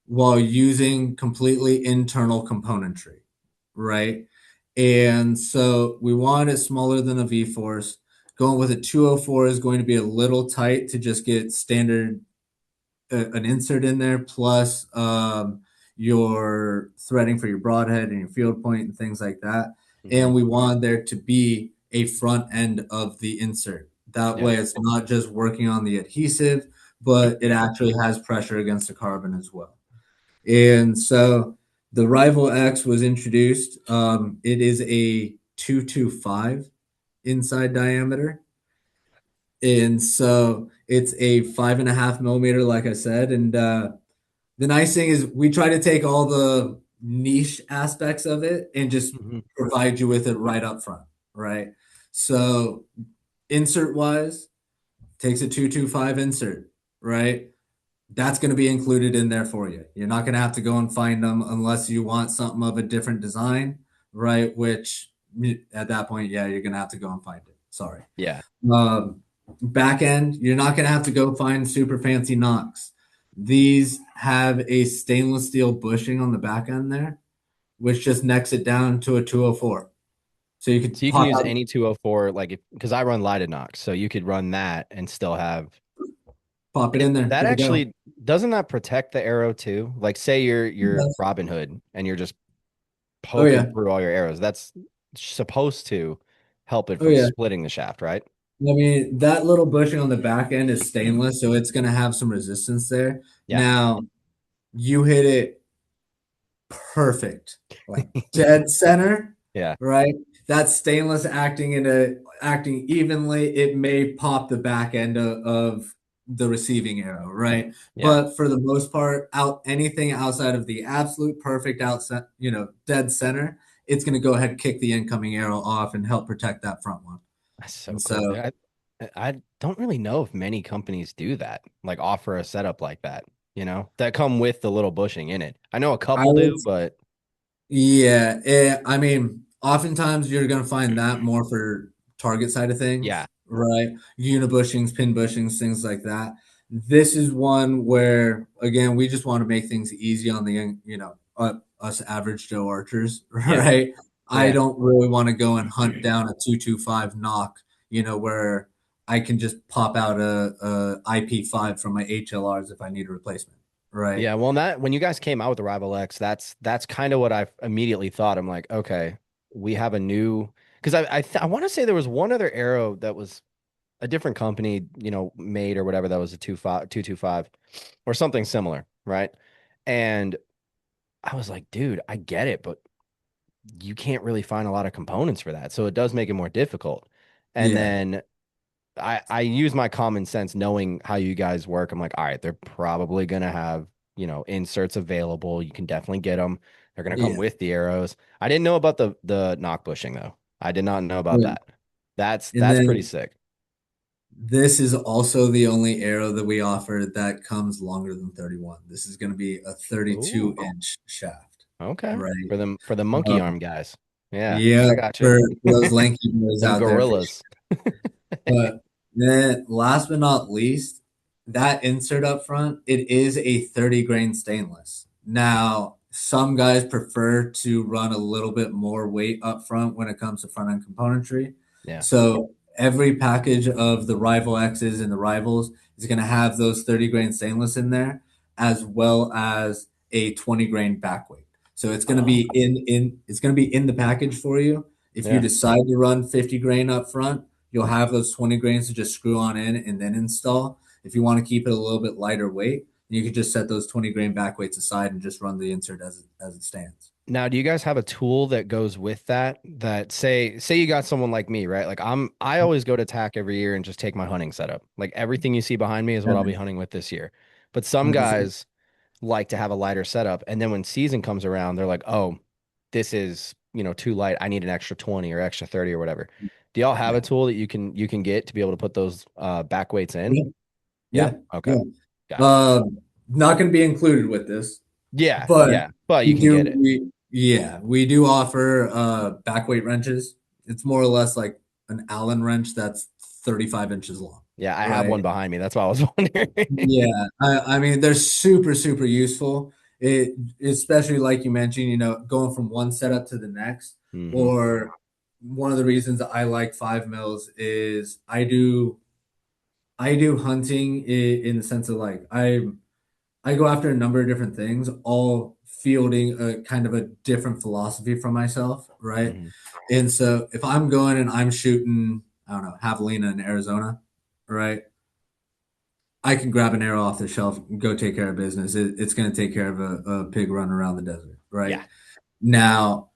while using completely internal componentry, right? And so we wanted it smaller than a V Force. Going with a 204 is going to be a little tight to just get standard an insert in there, plus your threading for your broadhead and your field point and things like that. Hmm. And we wanted there to be a front end of the insert. That Yeah. way, it's not just working on the adhesive, but it actually has pressure against the carbon as well. And so the Rival X was introduced. It is a 225 inside diameter. And so it's a 5.5 millimeter, like I said. And the nice thing is we try to take all the niche aspects of it and just Hmm. provide you with it right up front, right? So insert wise, takes a 225 insert, right? That's going to be included in there for you. You're not going to have to go and find them unless you want something of a different design, right? Which at that point, yeah, you're going to have to go and find it. Sorry. Yeah. Um, Back end, you're not going to have to go find super fancy knocks. These have a stainless steel bushing on the back end there, which just necks it down to a 204. So you So could you can pop use out. any 204, like if because I run lighted knocks, so you could run that and still have. Pop it And in there. that Good to go. actually doesn't that protect the arrow too? Like say you're Robin Hood and you're just Oh poking yeah. through all your arrows. That's supposed to help it Oh from yeah. splitting the shaft, right? I mean, that little bushing on the back end is stainless, so it's going to have some resistance there. Yeah. Now, you hit it perfect, like dead center, Yeah. right? That stainless acting evenly, it may pop the back end of the receiving arrow, right? Yeah. But for the most part, out anything outside of the absolute perfect outside, dead center, it's going to go ahead and kick the incoming arrow off and help protect that front one. That's so And cool. so I don't really know if many companies do that, like offer a setup like that, that come with the little bushing in it. I know a I couple would, do, but yeah, I mean, oftentimes you're going to find that more for target side of yeah, things, right? Unibushings, pin bushings, things like that. This is one where, again, we just want to make things easy on the, us average Joe archers, yeah, right? I yeah. don't really want to go and hunt down a 225 knock, where I can just pop out a IP5 from my HLRs if I need a replacement, right? Yeah, well, when you guys came out with the Rival X, that's kind of what I immediately thought. I'm like, okay, we have a new because I want to say there was one other arrow that was a different company, made or whatever that was a 225 or something similar, right? And I was like, dude, I get it, but you can't really find a lot of components for that, so it does make it more difficult. And Yeah, then I use my common sense knowing how you guys work. I'm like, all right, they're probably gonna have, inserts available. You can definitely get them. They're gonna come yeah, with the arrows. I didn't know about the knock bushing though. I did not know about yeah. that. That's And that's pretty then sick. this is also the only arrow that we offer that comes longer than 31. This is going to be a Ooh, 32-inch shaft, okay. right? For the monkey Um, arm guys. Yeah, yeah, I got you. for those lanky boys Them out there, for gorillas. but then last but not least, that insert up front, it is a 30 grain stainless. Now, some guys prefer to run a little bit more weight up front when it comes to front end componentry. Yeah. So every package of the Rival X's and the Rivals is going to have those 30 grain stainless in there, as well as a 20 grain back weight. So it's going to Oh, be it's going to be in the package for you. If you yeah. decide to run 50 grain up front, you'll have those 20 grains to just screw on in and then install. If you want to keep it a little bit lighter weight, you can just set those 20 grain back weights aside and just run the insert as it stands. Now, do you guys have a tool that goes with that? That say you got someone like me, right? Like I always go to TAC every year and just take my hunting setup. Like everything you see behind me is what I'll be hunting with this year. But some 100%. guys like to have a lighter setup, and then when season comes around, they're like, "Oh, this is, too light. I need an extra 20 or extra 30 or whatever." Do y'all have a Yeah. tool that you can get to be able to put those back weights in? Yeah. Yeah. Yeah. Okay. Yeah. Gotcha. Not going to be included with this, Yeah, but yeah. But you can get it. we do offer back weight wrenches. It's more or less like an Allen wrench that's 35 inches long, Yeah, I have right? one behind me. That's why I was wondering. Yeah, I mean they're super super useful. It especially like you mentioned, going from one setup to the next. hmm Or one of the reasons I like 5 mils is I do hunting in the sense of like I go after a number of different things, all fielding a kind of a different philosophy from myself, right? hmm And so if I'm going and I'm shooting, I don't know, javelina in Arizona, right? I can grab an arrow off the shelf and go take care of business. It's going to take care of a pig running around the desert, right? Yeah. Now,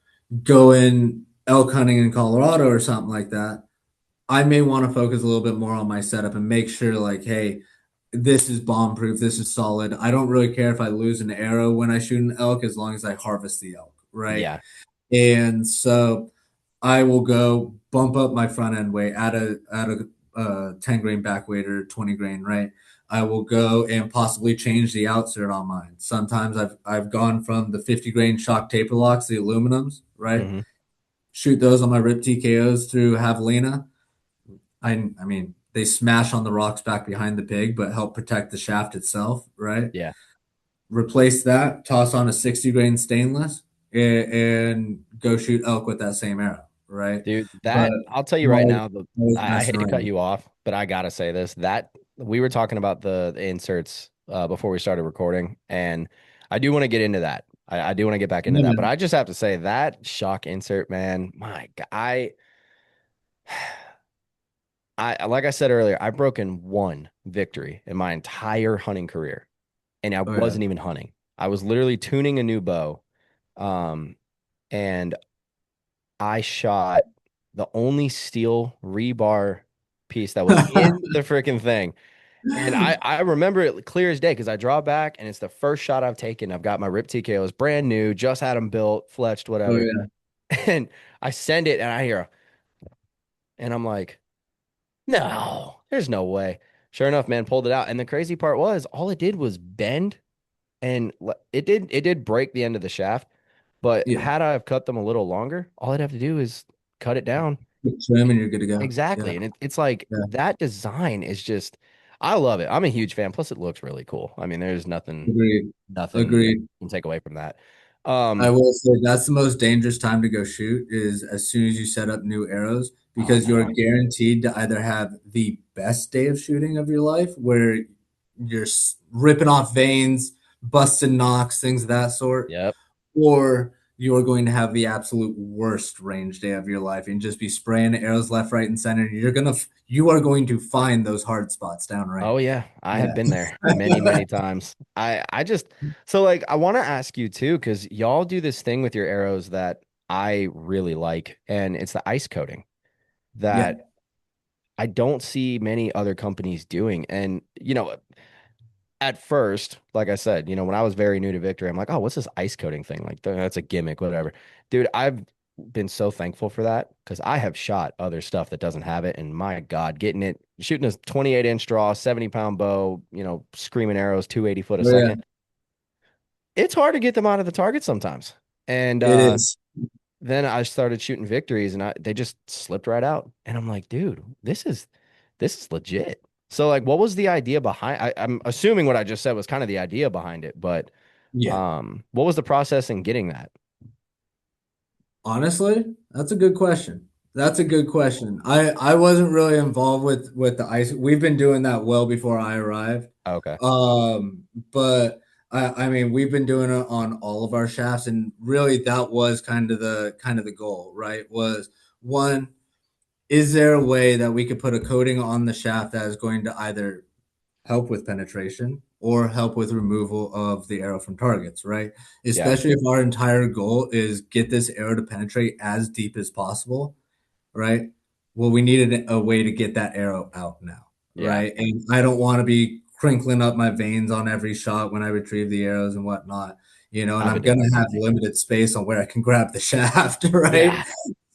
going elk hunting in Colorado or something like that, I may want to focus a little bit more on my setup and make sure, like, hey, this is bomb proof. This is solid. I don't really care if I lose an arrow when I shoot an elk as long as I harvest the elk, right? Yeah. And so I will go bump up my front end weight, add a 10 grain back weight or 20 grain, right? I will go and possibly change the outsert on mine. Sometimes I've gone from the 50 grain shock taper locks, the aluminums, right? hmm Shoot those on my rip TKOs through javelina. I mean, they smash on the rocks back behind the pig, but help protect the shaft itself, right? Yeah. Replace that, toss on a 60 grain stainless, and go shoot elk with that same arrow, right? Dude, But that I'll tell you I'm right now, always I hate messing to cut around. you off, but I gotta say this. That we were talking about the inserts before we started recording, and I do want to get into that. I do want to get back into Yeah, that, but man. I just have to say that shock insert, man, my God, I like I said earlier, I've broken one victory in my entire hunting career, and I Oh yeah. wasn't even hunting. I was literally tuning a new bow, um, and I shot the only steel rebar piece that was in the freaking thing. And I remember it clear as day because I draw back and it's the first shot I've taken. I've got my Rip TKOs brand new, just had them built, fletched, Oh whatever. yeah. And I send it and I hear, and I'm like, no, there's no way. Sure enough, man, pulled it out. And the crazy part was all it did was bend and it did break the end of the shaft. But Yeah. had I have cut them a little longer, all I'd have to do is cut it down. Trim and you're good to go. Yeah. Exactly. And it's like Yeah. that design is just, I love it. I'm a huge fan. Plus, it looks really cool. I mean, there's Agreed. nothing that Agreed. can take away from that. I Um, will say that's the most dangerous time to go shoot is as soon as you set up new arrows oh because you're no. guaranteed to either have the best day of shooting of your life where you're ripping off veins, busting nocks, things of that sort, Yep. or you're going to have the absolute worst range day of your life and just be spraying arrows left, right, and center. You are going to find those hard spots down Oh range. yeah, I have been there many, Yeah. many times. I just so like I want to ask you too, because y'all do this thing with your arrows that I really like, and it's the ice coating Yeah. that I don't see many other companies doing. And at first, like I said, when I was very new to Victory, I'm like, oh, what's this ice coating thing? Like that's a gimmick, whatever. Dude, I've been so thankful for that because I have shot other stuff that doesn't have it. And my God, shooting a 28-inch draw, 70-pound bow, screaming arrows, 280 foot a Oh, yeah. second. It's hard to get them out of the target sometimes. And It is. then I started shooting victories and they just slipped right out. And I'm like, dude, this is legit. So like what was the idea behind I'm assuming what I just said was kind of the idea behind it, but Yeah. what was the process in getting that? Honestly, that's a good question. That's a good question. I wasn't really involved with the ice. We've been doing that well before I arrived. Okay. But I mean, we've been doing it on all of our shafts, and really that was kind of the goal, right? Was one, is there a way that we could put a coating on the shaft that is going to either help with penetration or help with removal of the arrow from targets, right? Yeah. Especially if our entire goal is get this arrow to penetrate as deep as possible, right? Well, we needed a way to get that arrow out now, Yeah. right? And I don't want to be crinkling up my veins on every shot when I retrieve the arrows and whatnot, and I've I'm been doing going that to too. have limited space on where I can grab the shaft, right? Yeah.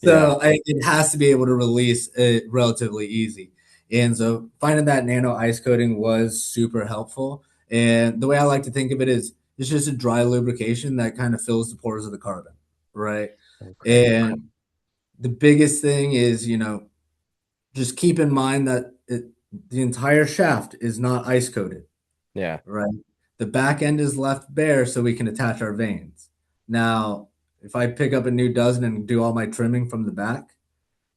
Yeah. So it has to be able to release it relatively easy. And so finding that nano ice coating was super helpful. And the way I like to think of it is it's just a dry lubrication that kind of fills the pores of the carbon, right? So crazy. And the biggest thing is, just keep in mind that the entire shaft is not ice coated, Yeah. right? The back end is left bare so we can attach our vanes. Now, if I pick up a new dozen and do all my trimming from the back,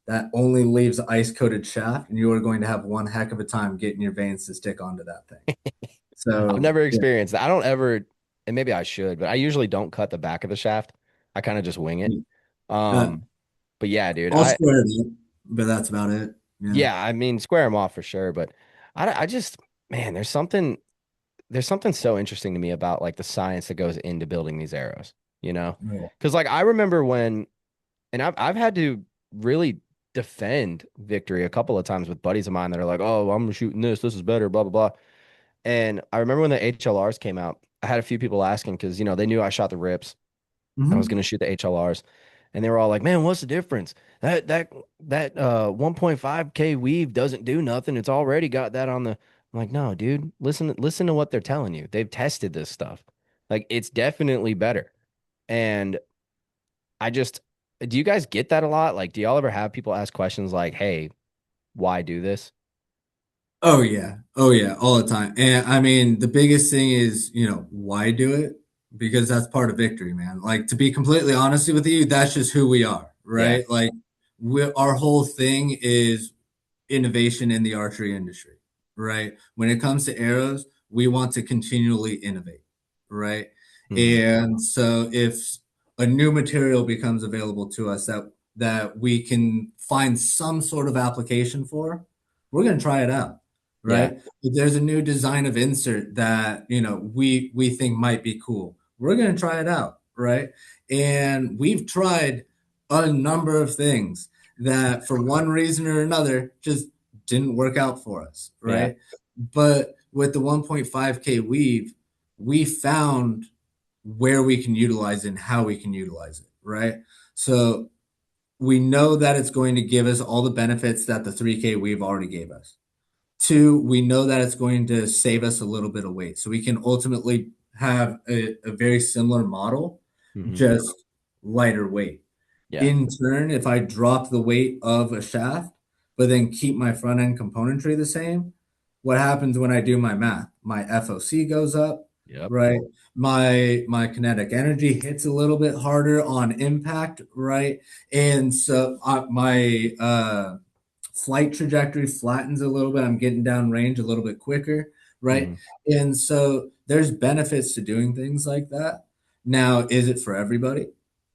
that only leaves ice coated shaft, and you are going to have one heck of a time getting your vanes to stick onto that thing. I've So, never yeah. experienced that. I don't ever, and maybe I should, but I usually don't cut the back of the shaft. I kind of just wing it. Uh, Um, but yeah, dude, I'll square it up, but that's about it. Yeah. yeah, I mean, square them off for sure. But I just, man, there's something so interesting to me about like the science that goes into building these arrows, you know? Yeah. Because like I remember and I've had to really defend Victory a couple of times with buddies of mine that are like, oh, I'm shooting this is better, blah, blah, blah. And I remember when the HLRs came out, I had a few people asking because, they knew I shot the rips. I was Hmm. going to shoot the HLRs. And they were all like, man, what's the difference? That 1.5K weave doesn't do nothing. It's already got that on the. I'm like, no, dude, listen to what they're telling you. They've tested this stuff. Like, it's definitely better. And I just, do you guys get that a lot? Like, do y'all ever have people ask questions like, hey, why do this? Oh yeah. Oh yeah. All the time. And I mean, the biggest thing is, why do it? Because that's part of victory, man. Like to be completely honest with you, that's just who we are, Yeah. right? Like our whole thing is innovation in the archery industry, right? When it comes to arrows, we want to continually innovate, right? Hmm. And so if a new material becomes available to us that we can find some sort of application for, we're going to try it out, Yeah. right? If there's a new design of insert that, we think might be cool, we're going to try it out, right? And we've tried a number of things that for one reason or another just didn't work out for us, Yeah. right? But with the 1.5K weave, we found where we can utilize it and how we can utilize it, right? So we know that it's going to give us all the benefits that the 3K weave already gave us. Two, we know that it's going to save us a little bit of weight. So we can ultimately have a very similar model, Mhm. just lighter weight. Yeah. In turn, if I drop the weight of a shaft, but then keep my front end componentry the same, what happens when I do my math? My FOC goes up, Yep. right? My kinetic energy hits a little bit harder on impact, right? And so my flight trajectory flattens a little bit. I'm getting down range a little bit quicker, right? Mhm. And so there's benefits to doing things like that. Now, is it for everybody?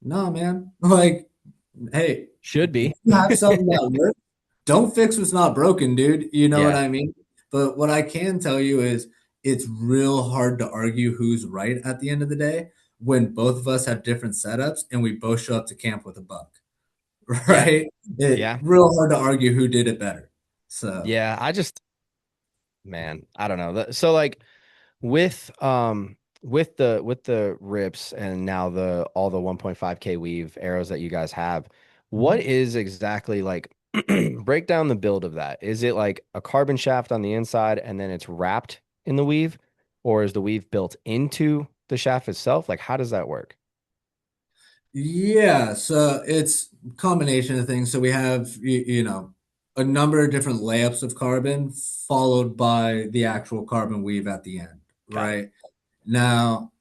No, man. Like, hey, Should if be. you have something that works, don't fix what's not broken, dude. You know what Yeah. I mean? But what I can tell you is it's real hard to argue who's right at the end of the day when both of us have different setups and we both show up to camp with a buck, Yeah. right? It's Yeah. real hard to argue who did it better. So, Yeah. Man, I don't know. So like with the rips and now the all the 1.5K weave arrows that you guys have, what is exactly like break down the build of that? Is it like a carbon shaft on the inside and then it's wrapped in the weave, or is the weave built into the shaft itself? Like how does that work? yeah, so it's a combination of things. So we have, a number of different layups of carbon followed by the actual carbon weave at the end, Got right? Now,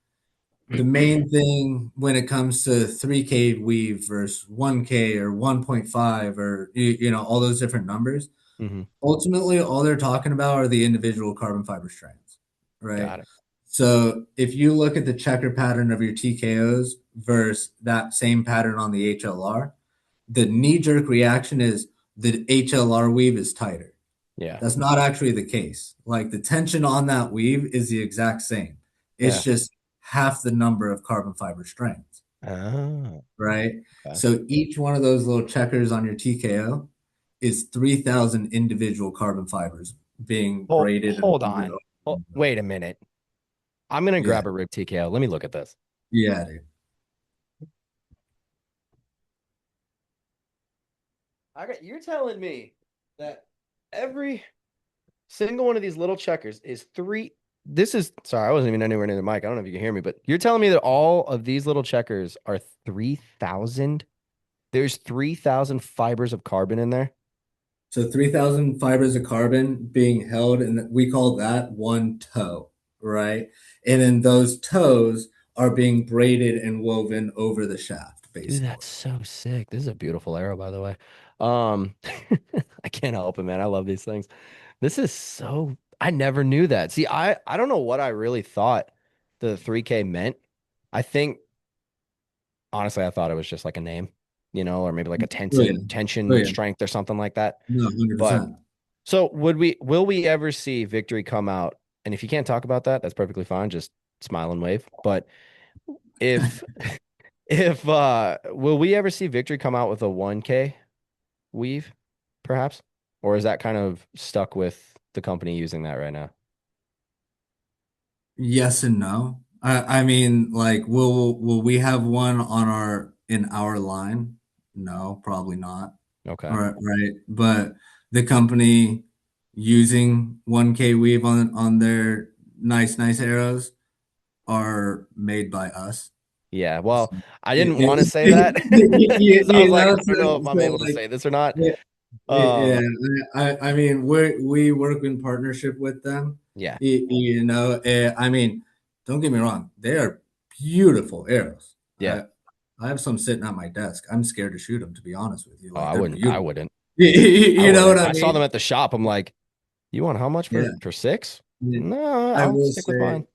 the it. main thing when it comes to 3K weave versus 1K or 1.5 or, all those different numbers, Hmm. ultimately all they're talking about are the individual carbon fiber strands, right? Got it. So if you look at the checker pattern of your TKOs versus that same pattern on the HLR, the knee-jerk reaction is the HLR weave is tighter. Yeah. That's not actually the case. Like the tension on that weave is the exact same. It's Yeah. just half the number of carbon fiber strands, Oh, right? okay. So each one of those little checkers on your TKO is 3,000 individual carbon fibers being braided and Hold woven on. Oh, over. wait a minute. I'm gonna Yeah, grab a rib TKO. Let me look at this. yeah, dude. You're telling me that every single one of these little checkers is three. This is sorry, I wasn't even anywhere near the mic. I don't know if you can hear me, but you're telling me that all of these little checkers are 3,000? There's 3,000 fibers of carbon in there. So 3,000 fibers of carbon being held, and we call that one toe, right? And then those toes are being braided and woven over the shaft, Dude, basically. that's so sick. This is a beautiful arrow, by the way. I can't help it, man. I love these things. This is so I never knew that. See, I don't know what I really thought the 3K meant. I think honestly, I thought it was just like a name, or maybe like a Oh yeah, oh tension yeah, strength or something like that. no, But 100%. so will we ever see Victory come out? And if you can't talk about that, that's perfectly fine. Just smile and wave. But if if will we ever see Victory come out with a 1K weave, perhaps? Or is that kind of stuck with the company using that right now? Yes and no. I mean, like, will we have one on our in our line? No, probably not. Okay. All right, right. But the company using 1K weave on their nice arrows are made by us. Yeah. Well, I didn't want to It- say that because I was like, I don't know if I'm so able to like say this or not. yeah, yeah. Um, I mean we work in partnership with them. yeah. I mean, don't get me wrong, they are beautiful arrows. Yeah. I have some sitting at my desk. I'm scared to shoot them, to be honest with you. Oh, Like they're I beautiful. wouldn't. I You know what wouldn't. I I saw them mean? at the shop. I'm like, you want how much Yeah. for six? Yeah. No, I I'll will stick with say mine.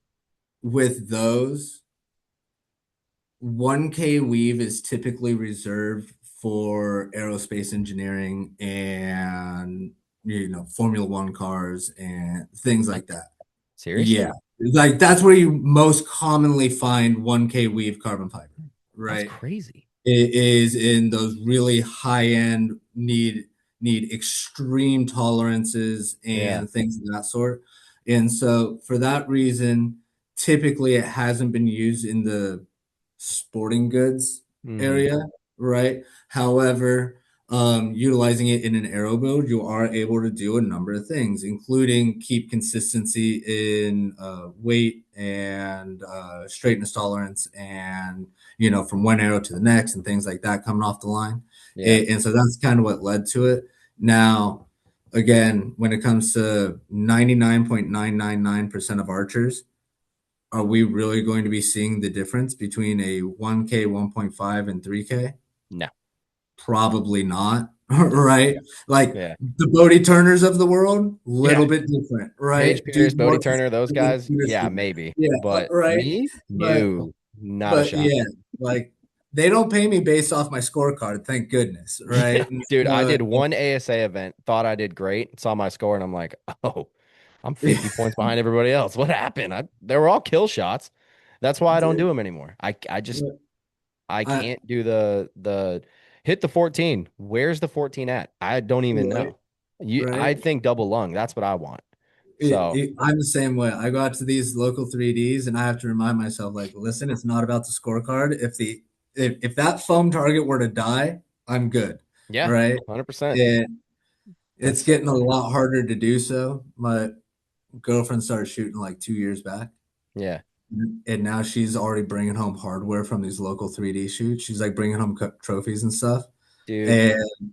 with those, 1K weave is typically reserved for aerospace engineering and Formula One cars and things like What? that. Seriously? Yeah. Like that's where you most commonly find 1K weave carbon fiber, That's right? crazy. It is in those really high end need extreme tolerances Yeah. and things of that sort. And so for that reason, typically it hasn't been used in the sporting goods Hmm. area, right? However, utilizing it in an arrow build, you are able to do a number of things, including keep consistency in weight and straightness tolerance, and from one arrow to the next and things like that coming off the line. Yeah. And so that's kind of what led to it. Now, again, when it comes to 99.999% of archers, are we really going to be seeing the difference between a 1K, 1.5, and 3K? No. Probably not, right? Like Yeah. the Bodie Turners of the world, Yeah. little bit different, Paige right? Pierce, Dude, Bodie more Turner, those consistent guys. shooter Yeah, shooter. maybe. Yeah, But right. me? But No, not a but shot. yeah, like they don't pay me based off my scorecard, thank goodness, Yeah, right? And dude, I so, did one ASA event, thought I did great, saw my score, and I'm like, oh, I'm 50 points behind everybody else. What happened? They were all kill shots. That's why I don't do them anymore. I I, can't do the hit the 14. Where's the 14 at? I don't even right, know. I right. think double lung. That's what I want. So I'm the same way. I go out to these local 3Ds and I have to remind myself, like, listen, it's not about the scorecard. If that foam target were to die, I'm good. yeah, Right. 100%. And That's it's so getting a funny. lot harder to do so. My girlfriend started shooting like 2 years back. Yeah, And now she's already bringing home hardware from these local 3D shoots. She's like bringing home trophies and stuff. dude. And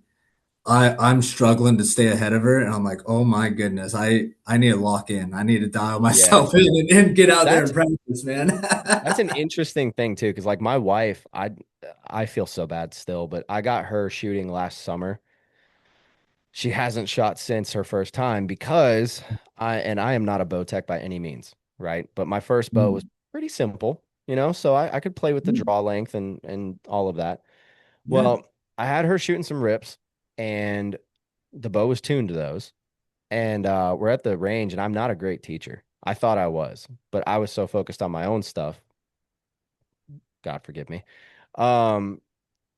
I'm struggling to stay ahead of her, and I'm like, oh my goodness, I need to lock in. I need to dial Yeah, myself in and get out there that's and practice, man. That's an interesting thing too, because like my wife, I feel so bad still, but I got her shooting last summer. She hasn't shot since her first time because I am not a bow tech by any means, right? But my first bow was Mm. pretty simple, so I could play with the Mm. draw length and all of that. Yeah. Well, I had her shooting some rips, and the bow was tuned to those. And we're at the range, and I'm not a great teacher. I thought I was, but I was so focused on my own stuff. God forgive me. Um,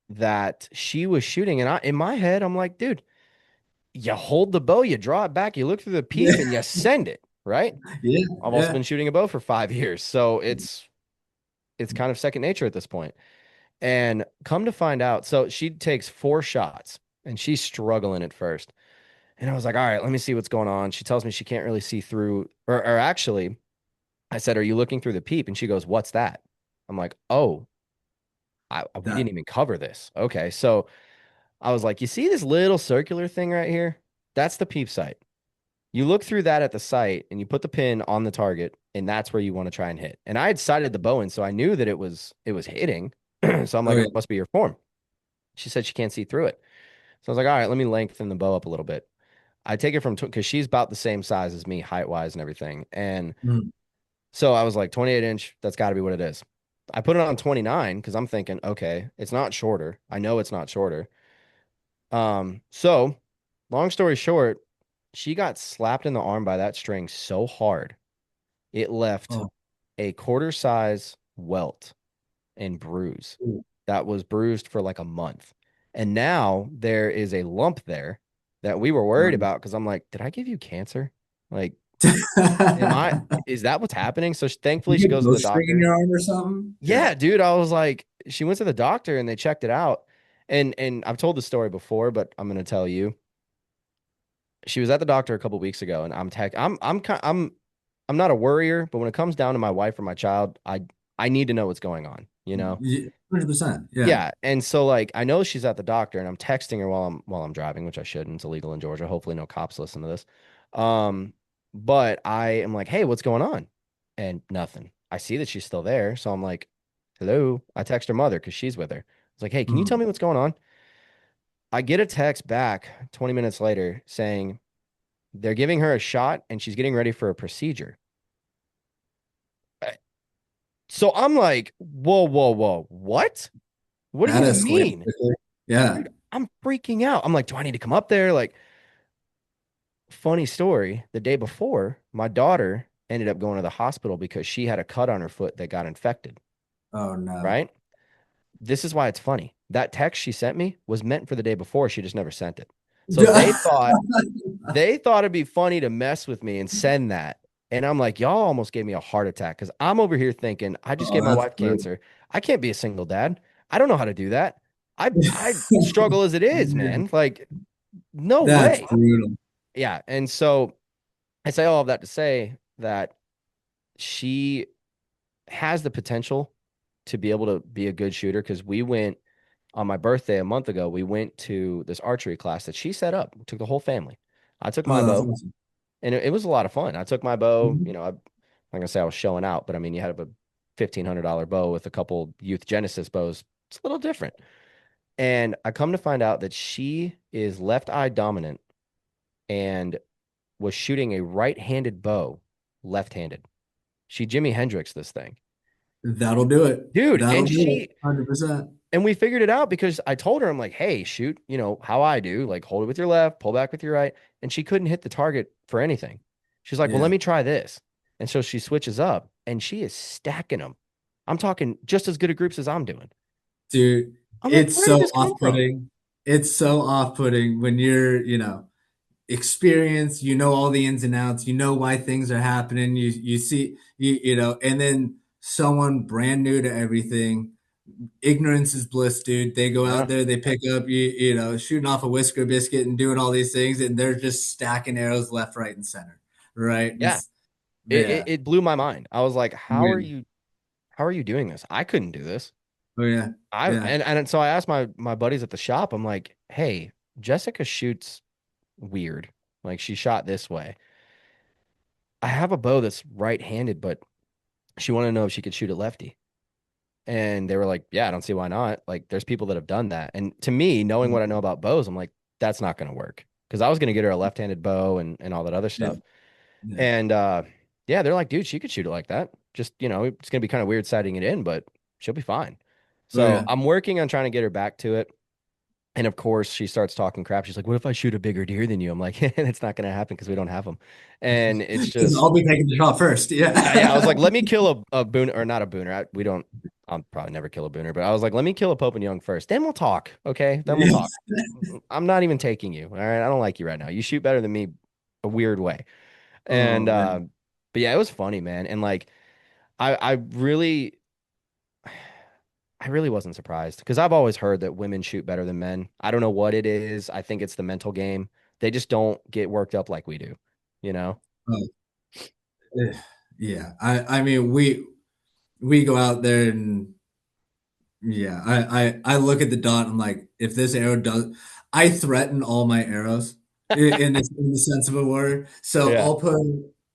that she was shooting, and in my head, I'm like, dude, you hold the bow, you draw it back, you look through the Yeah. peep, and you send it, right? Yeah. I've also Yeah. been shooting a bow for 5 years, so it's kind of second nature at this point. And come to find out, so she takes 4 shots, and she's struggling at first. And I was like, all right, let me see what's going on. She tells me she can't really see through, or actually, I said, are you looking through the peep? And she goes, what's that? I'm like, oh, we That didn't even cover this. Okay, so I was like, you see this little circular thing right here? That's the peep sight. You look through that at the sight and you put the pin on the target, and that's where you want to try and hit. And I had sighted the bow in, so I knew that it was hitting. So I'm oh like, yeah. it must be your form. She said she can't see through it. So I was like, all right, let me lengthen the bow up a little bit. I take it from because she's about the same size as me, height wise and everything. And Mm. so I was like, 28 inch, that's got to be what it is. I put it on 29 because I'm thinking, okay, it's not shorter. I know it's not shorter. So long story short, she got slapped in the arm by that string so hard, it left Oh. a quarter size welt and bruise Ooh. that was bruised for like a month. And now there is a lump there that we were worried Um, about because I'm like, did I give you cancer? Like, is that what's happening? So thankfully you she get goes to the bowstring in doctor. your arm or something? Yeah. Yeah, dude, I was like, she went to the doctor and they checked it out. And I've told the story before, but I'm gonna tell you. She was at the doctor a couple weeks ago, and I'm not a worrier, but when it comes down to my wife or my child, I need to know what's going on, you know? 100%. Yeah. Yeah. And so like I know she's at the doctor and I'm texting her while I'm driving, which I shouldn't. It's illegal in Georgia. Hopefully no cops listen to this. Um, but I am like, hey, what's going on? And nothing. I see that she's still there. So I'm like, hello. I text her mother because she's with her. I was like, hey, can you tell Mm. me what's going on? I get a text back 20 minutes later saying they're giving her a shot and she's getting ready for a procedure. Uh, So I'm like, whoa, whoa, whoa. What? What do That you escalated mean? quickly. Yeah. Dude, I'm freaking out. I'm like, do I need to come up there? Like, funny story. The day before, my daughter ended up going to the hospital because she had a cut on her foot that got infected, Oh no. right? This is why it's funny. That text she sent me was meant for the day before. She just never sent it. So they thought it'd be funny to mess with me and send that. And I'm like, y'all almost gave me a heart attack because I'm over here thinking, I just gave Oh, my that's wife brutal. cancer. I can't be a single dad. I don't know how to do that. I struggle as it is, man. Like, no That's way. brutal. Yeah. And so I say all of that to say that she has the potential to be able to be a good shooter because we went on my birthday a month ago. We went to this archery class that she set up. We took the whole family. I took my Oh, that's bow, awesome. and it was a lot of fun. I took my bow. Mhm. I'm not gonna say I was showing out, but I mean, you had a $1,500 bow with a couple Youth Genesis bows. It's a little different. And I come to find out that she is left eye dominant and was shooting a right-handed bow, left-handed. She Jimi Hendrix this thing. That'll do it. Dude, That'll and do it. 100%. we figured it out because I told her, I'm like, hey, shoot, how I do, like hold it with your left, pull back with your right. And she couldn't hit the target for anything. She's like, well, let Yeah, me try this. And so she switches up and she is stacking them. I'm talking just as good a groups as I'm doing. dude, I'm like, it's where did so this come from? off-putting. It's so off-putting when you're, experienced, all the ins and outs, why things are happening. You see, and then someone brand new to everything. Ignorance is bliss, dude. They go Yeah. out there, they pick up shooting off a whisker biscuit and doing all these things, and they're just stacking arrows left, right, and center. Right. And Yeah. it's It yeah. it blew my mind. I was like, Yeah. how are you doing this? I couldn't do this. Oh yeah. I Yeah. and so I asked my buddies at the shop, I'm like, hey, Jessica shoots weird. Like she shot this way. I have a bow that's right-handed, but she wanted to know if she could shoot it lefty. And they were like, yeah, I don't see why not. Like there's people that have done that. And to me, knowing what I know about bows, I'm like, that's not going to work. Because I was going to get her a left-handed bow and all that other Yeah. stuff. Yeah. And yeah, they're like, dude, she could shoot it like that. Just, it's going to be kind of weird sighting it in, but she'll be fine. Oh So yeah. I'm working on trying to get her back to it. And of course, she starts talking crap. She's like, what if I shoot a bigger deer than you? I'm like, it's not going to happen because we don't have them. And it's Because just, I'll be taking the shot first. yeah. I was Yeah. like, let me kill a booner or not a booner. We don't, I'll probably never kill a booner, but I was like, let me kill a Pope and Young first. Then we'll talk. Okay. Then we'll Yeah. talk. I'm not even taking you. All right. I don't like you right now. You shoot better than me a weird way. And, Oh man. but yeah, it was funny, man. And like, I really, I really wasn't surprised because I've always heard that women shoot better than men. I don't know what it is. I think it's the mental game. They just don't get worked up like we do, you know? Oh, eh, yeah. I mean we go out there and yeah, I look at the dot. I'm like, if this arrow does, I threaten all my arrows in the sense of a word. So Yeah. I'll put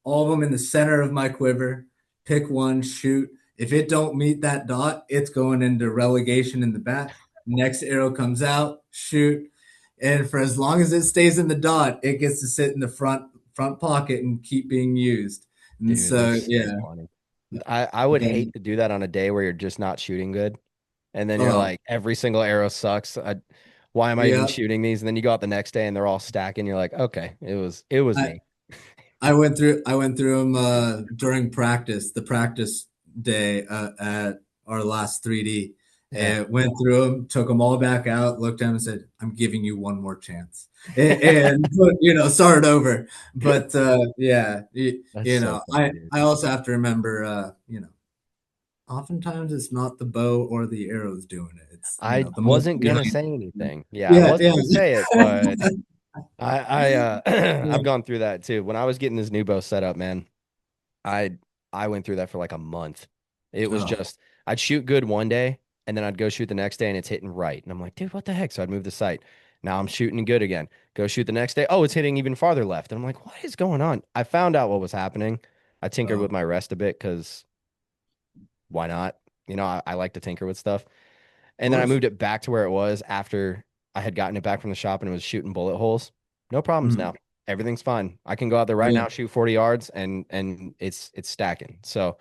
all of them in the center of my quiver, pick one, shoot. If it don't meet that dot, it's going into relegation in the back. Next arrow comes out, shoot, and for as long as it stays in the dot, it gets to sit in the front pocket and keep being used. And Dude, so that's yeah, funny. I would hate to do that on a day where you're just not shooting good. And then you're oh like, every single arrow sucks. Why am I even yeah. shooting these? And then you go out the next day and they're all stacking. You're like, okay, it was I, me. I went through them during practice, the practice day at our last 3D, Yeah. and went through them, took them all back out, looked at them, and said, "I'm giving you one more chance," and start over. But yeah, That's so funny, dude. I also have to remember, oftentimes it's not the bow or the arrows doing it; it's I the motor wasn't gonna behind say it. anything. Yeah, I Yeah, wasn't yeah. gonna say it, but I Yeah. I've gone through that too. When I was getting this new bow set up, man, I I went through that for like a month. It was Oh, just I'd shoot good one day and then I'd go shoot the next day and it's hitting right. And I'm like, dude, what the heck? So I'd move the sight. Now I'm shooting good again. Go shoot the next day. Oh, it's hitting even farther left. And I'm like, what is going on? I found out what was happening. I tinkered with oh, my rest a bit because why not? I like to tinker with stuff. of And then I course. moved it back to where it was after I had gotten it back from the shop and it was shooting bullet holes. No problems Mhm. now. Everything's fine. I can go out there right Yeah. now, shoot 40 yards, and it's stacking. So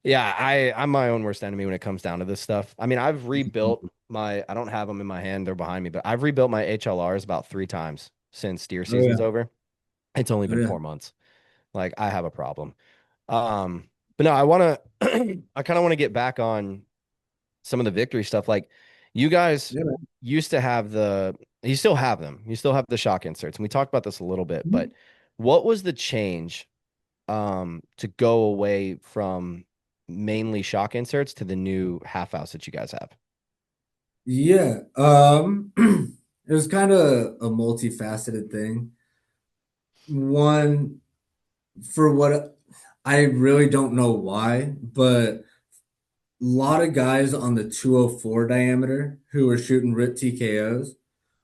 yeah, I'm my own worst enemy when it comes down to this stuff. I mean, I've rebuilt I don't have them in my hand, they're behind me, but I've rebuilt my HLRs about 3 times since deer Oh yeah. season's over. It's only Oh been yeah. 4 months. Like I have a problem. But no, I want to I kind of want to get back on some of the victory stuff. Like you guys Yeah. used to have you still have them. You still have the shock inserts. And we talked about this a little bit, but Man. what was the change to go away from mainly shock inserts to the new half house that you guys have? Yeah. It was kind of a multifaceted thing. One, for what I really don't know why, but a lot of guys on the 204 diameter who were shooting RIP TKOs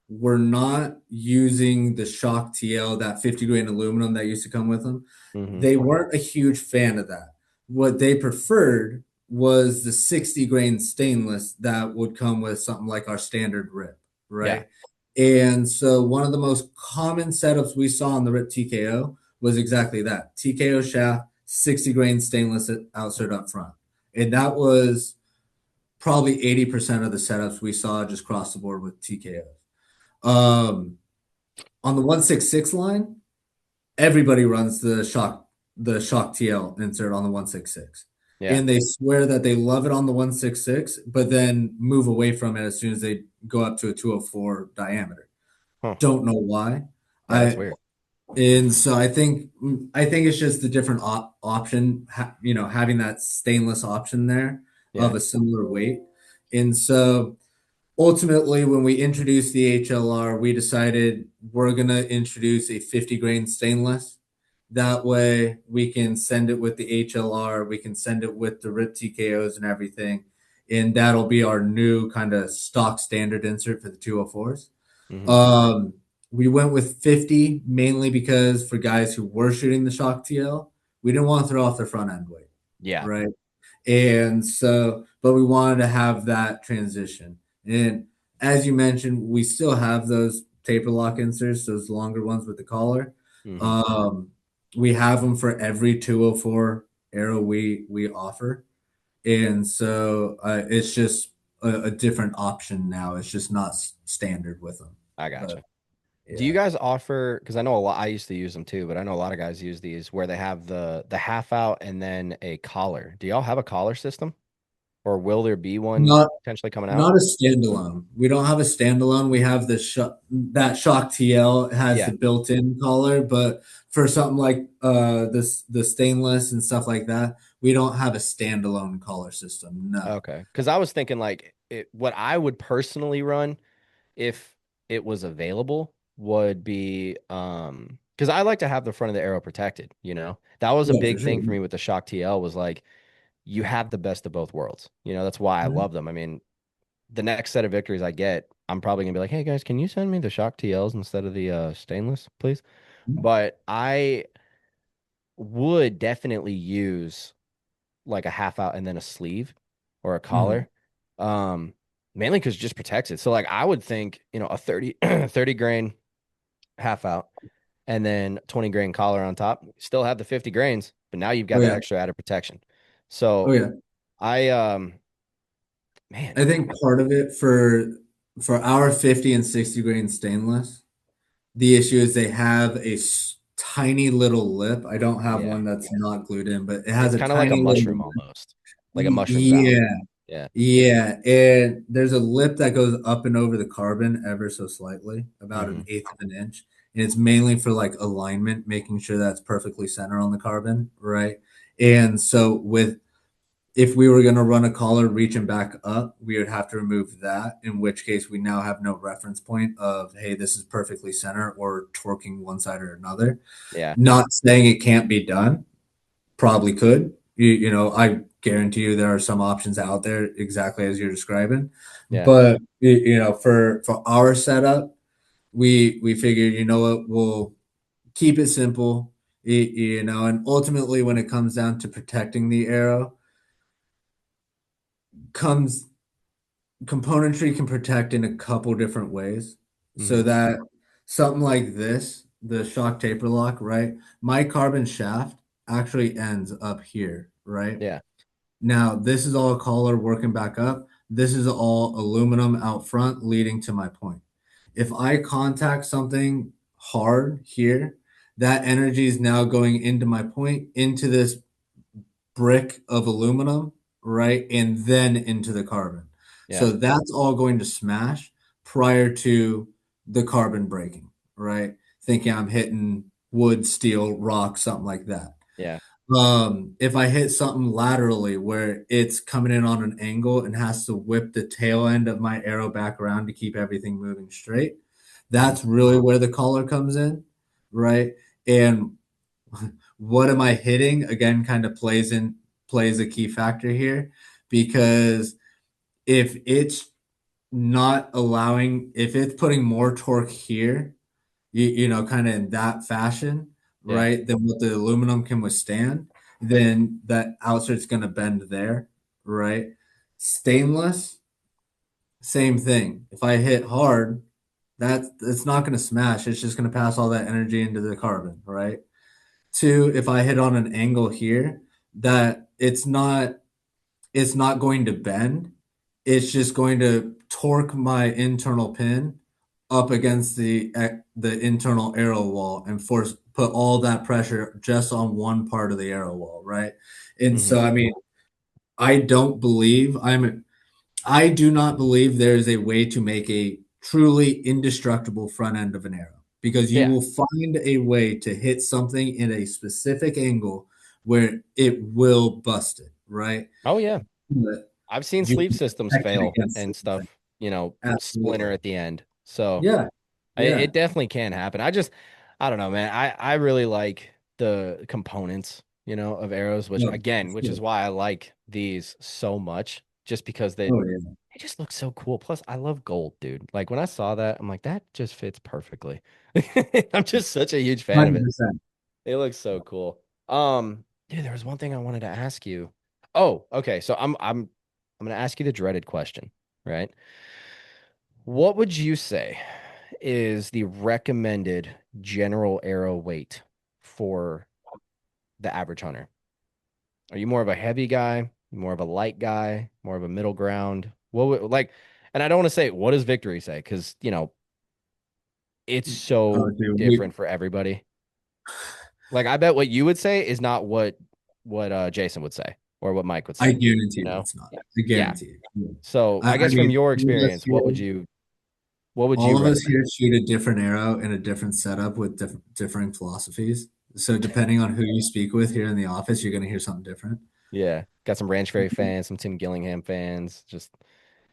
were not using the shock TL, that 50 grain aluminum that used to come with them. Hmm. They weren't a huge fan of that. What they preferred was the 60 grain stainless that would come with something like our standard RIP, Yeah. right? And so one of the most common setups we saw on the RIP TKO was exactly that. TKO shaft, 60 grain stainless outsert up front. And that was probably 80% of the setups we saw just across the board with TKOs. On the 166 line, everybody runs the shock TL insert on the 166. Yeah. And they swear that they love it on the 166, but then move away from it as soon as they go up to a 204 diameter. Huh. Don't know why. Yeah, that's I weird. and so I think it's just a different option, having that stainless option there Yeah. of a similar weight. And so ultimately, when we introduced the HLR, we decided we're going to introduce a 50 grain stainless. That way, we can send it with the HLR, we can send it with the RIP TKOs and everything. And that'll be our new kind of stock standard insert for the 204s. Hmm. We went with 50 mainly because for guys who were shooting the shock TL, we didn't want to throw off their front end weight, Yeah. right? And so, but we wanted to have that transition. And as you mentioned, we still have those taper lock inserts, those longer ones with the collar. Hmm. Um, we have them for every 204 arrow we offer. And so it's just a different option now. It's just not standard with them. I But gotcha. Do you yeah. guys offer, because I know a lot, I used to use them too, but I know a lot of guys use these where they have the half out and then a collar. Do y'all have a collar system? Or will there be one Not potentially coming out? Not a standalone. We don't have a standalone. We have the that shock TL has Yeah. the built-in collar, but for something like the stainless and stuff like that, we don't have a standalone collar system. No. Okay. Because I was thinking like what I would personally run if it was available would be because I like to have the front of the arrow protected, you know. That was a Yeah, for big sure. thing for me with the Shock TL was like you have the best of both worlds. You know, that's why I Mhm. love them. I mean, the next set of victories I get, I'm probably gonna be like, hey guys, can you send me the Shock TLs instead of the stainless, please? But I would definitely use like a half out and then a sleeve or a Mhm. collar. Um, Mainly because it just protects it. So like I would think, you know, a 30 grain half out and then 20 grain collar on top, still have the 50 grains, but now you've got Oh that yeah. extra added protection. Oh So yeah. I man, I think part of it for our 50 and 60 grain stainless, the issue is they have a tiny little lip. I don't have yeah. one that's not glued in, but it has It's a kind of like a tiny little mushroom lip. almost. Like a mushroom valve. Yeah. Yeah. Yeah, and there's a lip that goes up and over the carbon ever so slightly, about Hmm. an eighth of an inch. And it's mainly for like alignment, making sure that's perfectly center on the carbon, right? And so with if we were going to run a collar reaching back up, we would have to remove that, in which case we now have no reference point of, hey, this is perfectly center or torquing one side or another. Yeah. Not saying it can't be done, probably could. I guarantee you there are some options out there exactly as you're describing. Yeah. But for our setup, we figured, you know what, we'll keep it simple. And ultimately when it comes down to protecting the arrow, comes componentry can protect in a couple different ways. So Hmm. that something like this, the shock taper lock, right? My carbon shaft actually ends up here, right? Yeah. Now, this is all collar working back up. This is all aluminum out front leading to my point. If I contact something hard here, that energy is now going into my point, into this brick of aluminum, right? And then into the carbon. Yeah. So that's all going to smash prior to the carbon breaking, right? Thinking I'm hitting wood, steel, rock, something like that. Yeah. If I hit something laterally where it's coming in on an angle and has to whip the tail end of my arrow back around to keep everything moving straight, Mhm. that's really where the collar comes in, right? And what am I hitting? Again, kind of plays a key factor here because if it's not allowing, if it's putting more torque here, kind of in that fashion, Yeah. right, than what the aluminum can withstand, then that outsert's going to bend there, right? Stainless, same thing. If I hit hard, it's not going to smash. It's just going to pass all that energy into the carbon, right? Two, if I hit on an angle here, that it's not going to bend. It's just going to torque my internal pin up against the internal arrow wall and put all that pressure just on one part of the arrow wall, right? And Hmm. so I mean, I don't believe I do not believe there is a way to make a truly indestructible front end of an arrow because you Yeah. will find a way to hit something in a specific angle where it will bust it, right? Oh yeah. But I've seen you sleeve can systems protect it fail against and something. stuff, splinter Absolutely. at the end. So Yeah. it Yeah. definitely can happen. I don't know, man. I really like the components, of arrows, which No, for again, which sure. is why I like these so much, just because Oh, yeah. they just look so cool. Plus, I love gold, dude. Like when I saw that, I'm like, that just fits perfectly. I'm just such a huge fan of it. 100%. They look so cool. Dude, there was one thing I wanted to ask you. Oh, okay. So I'm gonna ask you the dreaded question, right? What would you say is the recommended general arrow weight for the average hunter? Are you more of a heavy guy, more of a light guy, more of a middle ground? What would like, and I don't want to say what does victory say because it's Oh, so dude, different for everybody. Like I bet what you would say is not what Jason would say or what Mike would I say. guarantee You you know? it's not. I Yeah. guarantee it. Yeah. So I I guess from mean, your all of us experience, here what would you all of us recommend? here shoot a different arrow in a different setup with differing philosophies. So depending on who you speak with here in the office, you're gonna hear something different. Yeah. Got some Ranch Fairy fans, some Tim Gillingham fans, just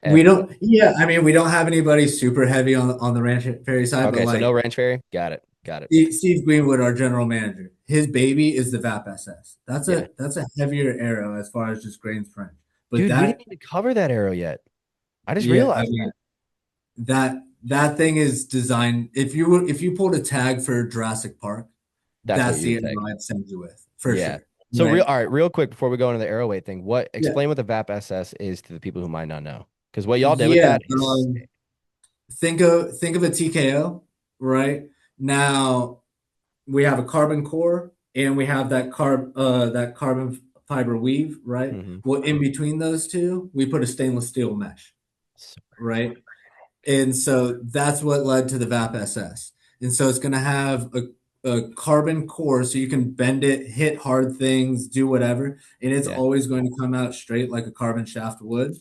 We everybody. don't Yeah, I mean, we don't have anybody super heavy on the Ranch Fairy side, but, Okay, so no like, Ranch Fairy? Got it. Got it. Steve Greenwood, our general manager, his baby is the VAP SS. Yeah. That's a heavier arrow as far as just grain strength. But Dude, we didn't that even cover that arrow yet. I just Yeah, I realized mean, that. that thing is designed. If you pulled a tag for Jurassic Park, That's what that's you the would arrow take. I'd send you with for Yeah. sure. So real Right? all right, real quick before we go into the arrow weight thing, Yeah. explain what the VAP SS is to the people who might not know. Because what y'all did with Yeah. that is Think of a TKO, right? Now we have a carbon core and we have that carbon fiber weave, right? mhm. Well, in between those two, we put a stainless steel mesh, So- right? And so that's what led to the VAP SS. And so it's going to have a carbon core so you can bend it, hit hard things, do whatever. And it's Yeah. always going to come out straight like a carbon shaft would.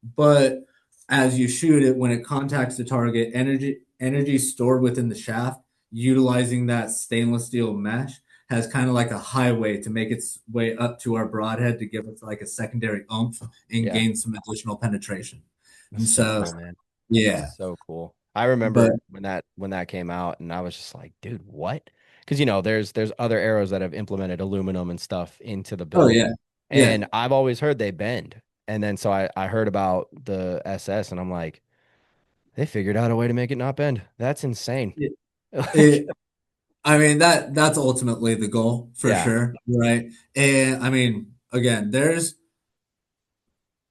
But as you shoot it, when it contacts the target, energy stored within the shaft, utilizing that stainless steel mesh, has kind of like a highway to make its way up to our broadhead to give us like a secondary oomph and Yeah. gain some additional penetration. That's And so so, cool, man. yeah, So cool. I but remember when that came out and I was just like, dude, what? Because there's other arrows that have implemented aluminum and stuff into the oh build. yeah, yeah. And I've always heard they bend. And then so I heard about the SS and I'm like, they figured out a way to make it not bend. That's insane. It, Like, it I mean that's ultimately the goal for yeah. sure, right? And I mean, again, there's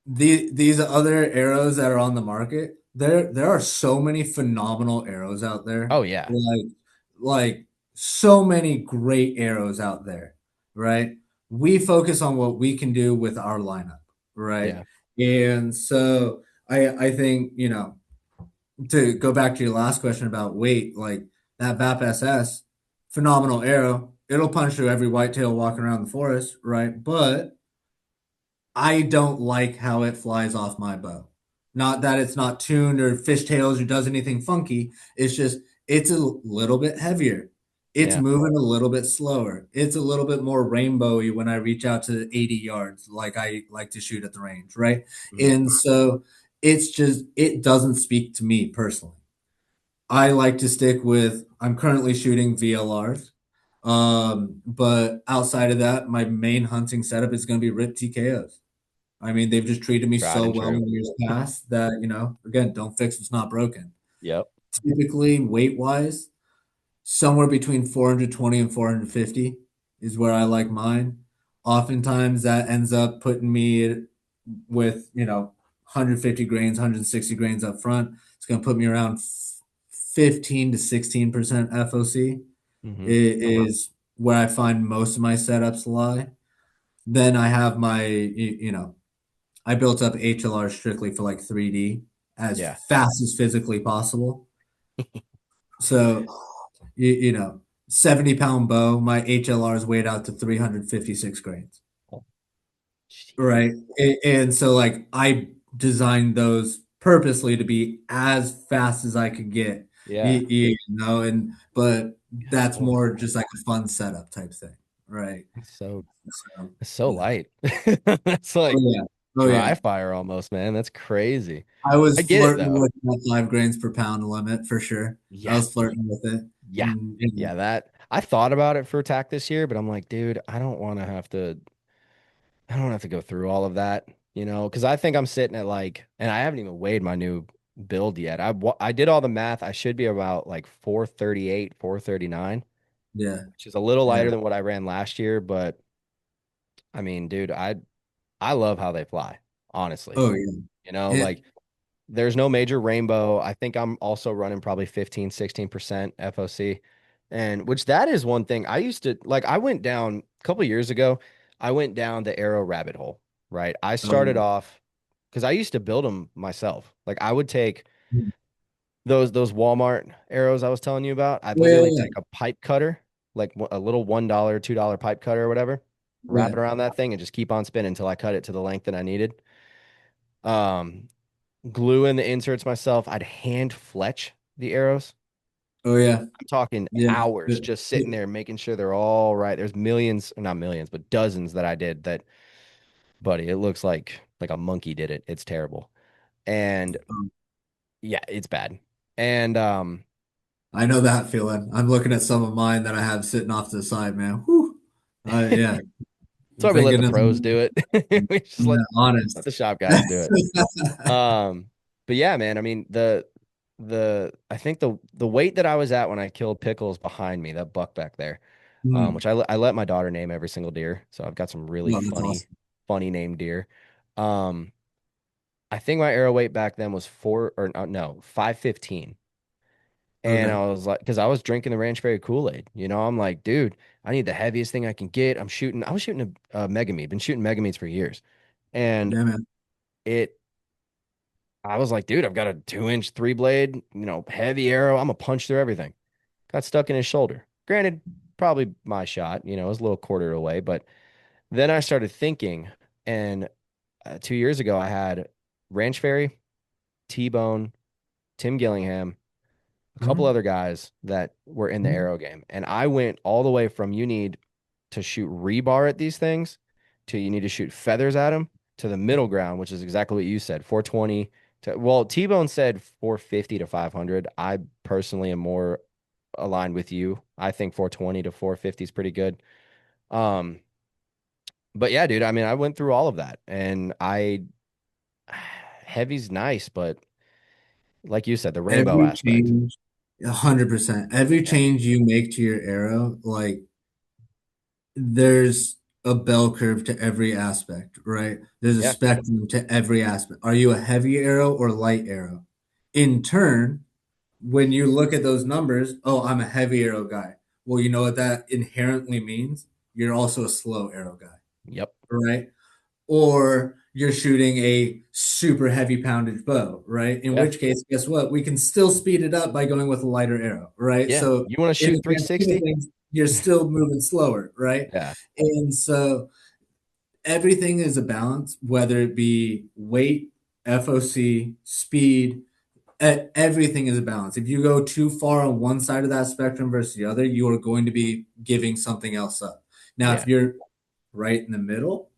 these other arrows that are on the market. There are so many phenomenal arrows out there. Oh yeah. Like so many great arrows out there, right? We focus on what we can do with our lineup, right? Yeah. And so I think, to go back to your last question about weight, like that VAP SS, phenomenal arrow. It'll punch through every whitetail walking around the forest, right? But I don't like how it flies off my bow. Not that it's not tuned or fishtails or does anything funky. It's just it's a little bit heavier. It's Yeah. moving a little bit slower. It's a little bit more rainbowy when I reach out to 80 yards, like I like to shoot at the range, right? Mhm. And so it's just, it doesn't speak to me personally. I like to stick with, I'm currently shooting VLRs. But outside of that, my main hunting setup is going to be RIP TKOs. I mean, they've just treated me Tried so and well true. in years past that, again, don't fix what's not broken. Yep. Typically, weight wise, somewhere between 420 and 450 is where I like mine. Oftentimes, that ends up putting me with, 150 grains, 160 grains up front. It's going to put me around 15 to 16% FOC Hmm. is where I find most of my setups lie. Then I have I built up HLR strictly for like 3D as Yeah. fast as physically possible. So, 70-pound bow, my HLR is weighed out to 356 grains. Jesus. Right. And so, like, I designed those purposely to be as fast as I could get, Yeah. but Good that's Lord. more just like a fun setup type thing. Right. So So, it's so yeah. light. That's Oh, like yeah. Oh, dry yeah. fire almost, man. That's crazy. I I was get it flirting though. with that 5 grains per pound limit for sure. I Yeah. was flirting with it. Yeah. And Yeah. That I thought about it for attack this year, but I'm like, dude, I don't have to go through all of that, because I think I'm sitting at like, and I haven't even weighed my new build yet. I did all the math. I should be about like 438, 439, yeah. which is a little Yeah. lighter than what I ran last year, but I mean, dude, I love how they fly, honestly. Oh, yeah. Like there's no major rainbow. I think I'm also running probably 15, 16% FOC. And which that is one thing I used to like. I went down a couple years ago, I went down the arrow rabbit hole, right? I Oh, started off because I used to build them myself. Like I would take yeah. those Walmart arrows I was telling you about. I'd Yeah. literally Yeah. take a pipe cutter, like a little $1, $2 pipe cutter or whatever, wrap Yeah. it around that thing and just keep on spinning until I cut it to the length that I needed. Um, glue in the inserts myself. I'd hand fletch the arrows. Oh, yeah. I'm talking Yeah. hours just sitting there making sure they're all right. There's millions, or not millions, but dozens that I did that, buddy, it looks like a monkey did it. It's terrible. And yeah, it's bad. And I know that feeling. I'm looking at some of mine that I have sitting off to the side, man. Whew. Yeah. so we Thank let the goodness. pros do it. We just Yeah, let honest. the shop guys do it. But yeah, man, I mean the I think the weight that I was at when I killed Pickles behind me, that buck back there, which Mm. I let my daughter name every single deer, so I've got some really No, that's awesome. funny named deer. Um, I think my arrow weight back then was four or no 515, and Okay. I was like, because I was drinking the Ranch Fairy Kool-Aid, I'm like, dude, I need the heaviest thing I can get. I was shooting a Megameat, been shooting Megameats for years, and Yeah, man. it I was like, dude, I've got a 2-inch 3 blade, heavy arrow. I'm gonna punch through everything. Got stuck in his shoulder. Granted, probably my shot, it was a little quarter away, but then I started thinking, and 2 years ago, I had Ranch Fairy, T-Bone, Tim Gillingham, a couple Mhm. other guys that were in the Mhm. arrow game. And I went all the way from you need to shoot rebar at these things to you need to shoot feathers at them to the middle ground, which is exactly what you said, 420 to, well, T-Bone said 450 to 500. I personally am more aligned with you. I think 420 to 450 is pretty good. Um, but yeah, dude, I mean, I went through all of that and heavy's nice, but like you said, the rainbow Every aspect. change, 100%. Every Yeah. change you make to your arrow, like there's a bell curve to every aspect, right? There's a Yeah. spectrum to every aspect. Are you a heavy arrow or light arrow? In turn, when you look at those numbers, oh, I'm a heavy arrow guy. Well, you know what that inherently means? You're also a slow arrow guy, Yep. right? Or you're shooting a super heavy poundage bow, right? In Yeah. which case, guess what? We can still speed it up by going with a lighter arrow, right? Yeah. So You want to in the shoot grand scheme of 360? things, you're still moving slower, right? Yeah. And so everything is a balance, whether it be weight, FOC, speed, everything is a balance. If you go too far on one side of that spectrum versus the other, you are going to be giving something else up. Now, if Yeah. you're right in the middle,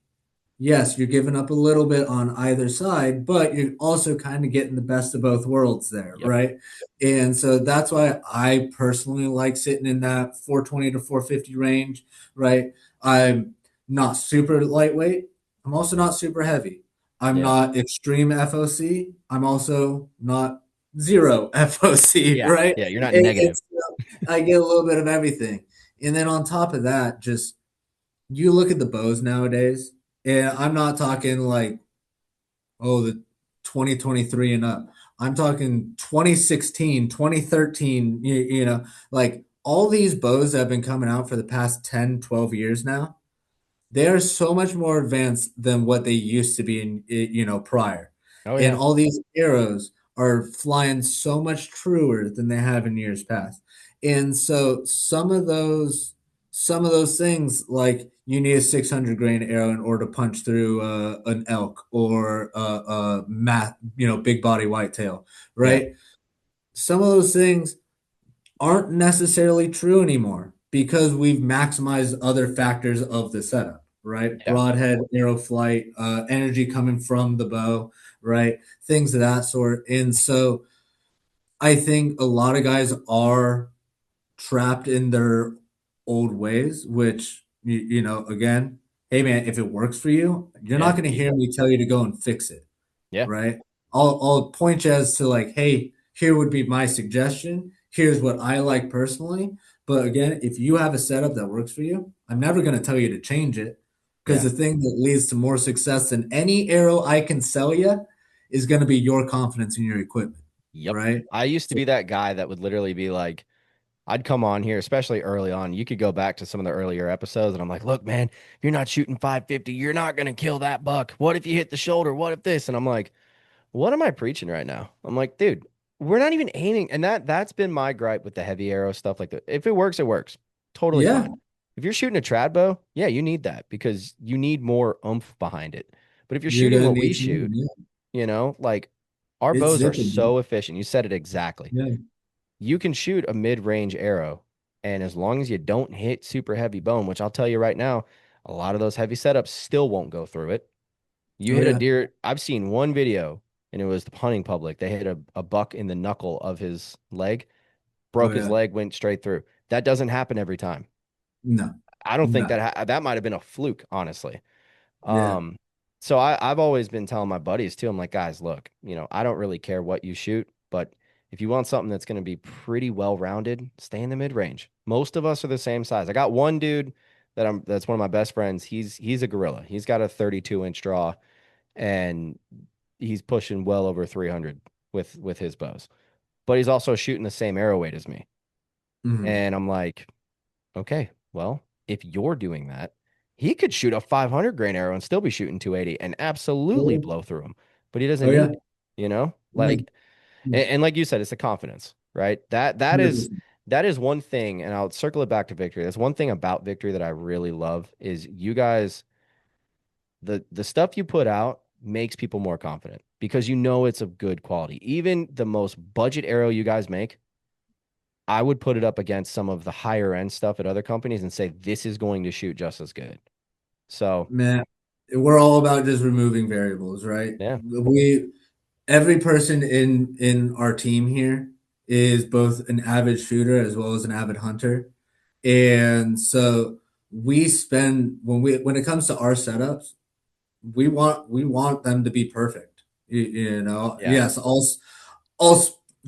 yes, you're giving up a little bit on either side, but you're also kind of getting the best of both worlds there, Yep. right? And so that's why I personally like sitting in that 420 to 450 range, right? I'm not super lightweight. I'm also not super heavy. I'm Yeah. not extreme FOC. I'm also not zero FOC, Yeah. right? Yeah. You're not negative. It's I get a little bit of everything. And then on top of that, just you look at the bows nowadays, and I'm not talking like, oh, the 2023 and up. I'm talking 2016, 2013, you know, like all these bows that have been coming out for the past 10, 12 years now, they are so much more advanced than what they used to be prior. Oh And yeah. all these arrows are flying so much truer than they have in years past. And so some of those things, like you need a 600 grain arrow in order to punch through an elk or big body whitetail, Yeah. right? Some of those things aren't necessarily true anymore because we've maximized other factors of the setup, right? Yeah. Broadhead, arrow flight, energy coming from the bow, right? Things of that sort. And so I think a lot of guys are trapped in their old ways, which, again, hey man, if it works for you, you're not Yeah. going to hear me tell you to go and fix it, Yeah. right? I'll point you as to like, hey, here would be my suggestion. Here's what I like personally. But again, if you have a setup that works for you, I'm never going to tell you to change it because Yeah. the thing that leads to more success than any arrow I can sell you is going to be your confidence in your equipment, Yep. right? I used to So, be that guy that would literally be like, I'd come on here, especially early on. You could go back to some of the earlier episodes, and I'm like, look, man, if you're not shooting 550, you're not going to kill that buck. What if you hit the shoulder? What if this? And I'm like, what am I preaching right now? I'm like, dude, we're not even aiming. And that's been my gripe with the heavy arrow stuff like that. If it works, it works. Totally yeah, fine. If you're shooting a trad bow, yeah, you need that because you need more oomph behind it. But if you're you're shooting going to what we need some. shoot, Yeah, like our it's bows are zipping, man. so efficient. You said it exactly. Yeah. You can shoot a mid-range arrow, and as long as you don't hit super heavy bone, which I'll tell you right now, a lot of those heavy setups still won't go through it. You Oh hit a yeah. deer. I've seen one video, and it was the hunting public. They hit a buck in the knuckle of his leg, Oh broke his yeah. leg, went straight through. That doesn't happen every time. No. I don't think No. that might have been a fluke, honestly. Yeah. Um, so I've always been telling my buddies too. I'm like, guys, look, I don't really care what you shoot, but if you want something that's going to be pretty well rounded, stay in the mid range. Most of us are the same size. I got one dude that's one of my best friends. He's a gorilla. He's got a 32-inch draw, and he's pushing well over 300 with his bows. But he's also shooting the same arrow weight as me. Mhm. And I'm like, okay, well, if you're doing that, he could shoot a 500 grain arrow and still be shooting 280 and absolutely Oh blow through him. But he oh, doesn't yeah. need, you know, Right. like, and like you said, it's the confidence, right? That is 100%. that is one thing, and I'll circle it back to Victory. That's one thing about Victory that I really love is you guys, the stuff you put out makes people more confident because it's of good quality. Even the most budget arrow you guys make, I would put it up against some of the higher end stuff at other companies and say this is going to shoot just as good. So, Man, we're all about just removing variables, right? yeah, Every person in our team here is both an avid shooter as well as an avid hunter. And so we spend when it comes to our setups, we want them to be perfect. yeah, Yes, I'll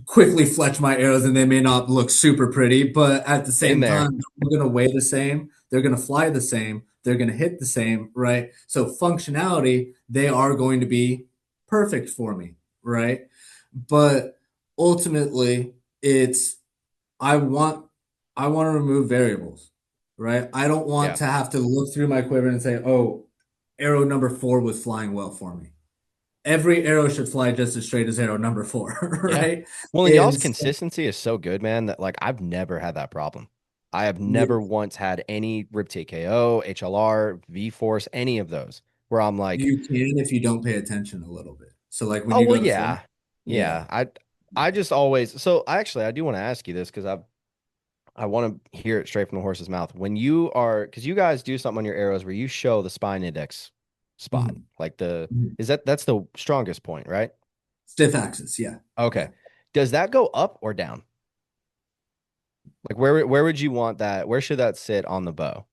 quickly fletch my arrows and they may not look super pretty, but at the same same there. time, they're going to weigh the same, they're going to fly the same, they're going to hit the same, right? So functionality, they are going to be perfect for me, right? But ultimately, it's I want I want to remove variables, right? I don't want Yeah, to have to look through my quiver and say, "Oh, arrow number 4 was flying well for me." Every arrow should fly just as straight as arrow number 4, yeah. right? Well, and y'all's And so, consistency is so good, man, that like I've never had that problem. I have yeah, never once had any Rip TKO, HLR, V Force, any of those where I'm like, you can if you don't pay attention a little bit. So like when oh you well, go to fly, yeah, yeah, yeah. I just always so I do want to ask you this because I want to hear it straight from the horse's mouth. When you are, because you guys do something on your arrows where you show the spine index spot, Mhm. like the, Mhm. that's the strongest point, right? Stiff axis, yeah. Okay. Yeah. Does that go up or down? Like where would you want that? Where should that sit on the bow?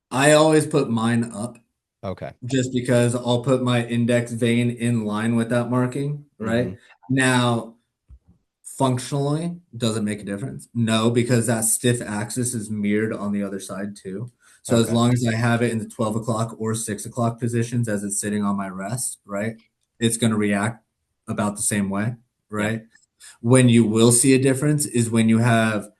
I always put mine up Okay. just because I'll put my index vein in line with that marking, Hmm. right? Now, functionally, does it make a difference? No, because that stiff axis is mirrored on the other side too. So as Okay. long as I have it in the 12 o'clock or 6 o'clock positions as it's sitting on my rest, right? It's going to react about the same way, Yeah. right? When you will see a difference is when you have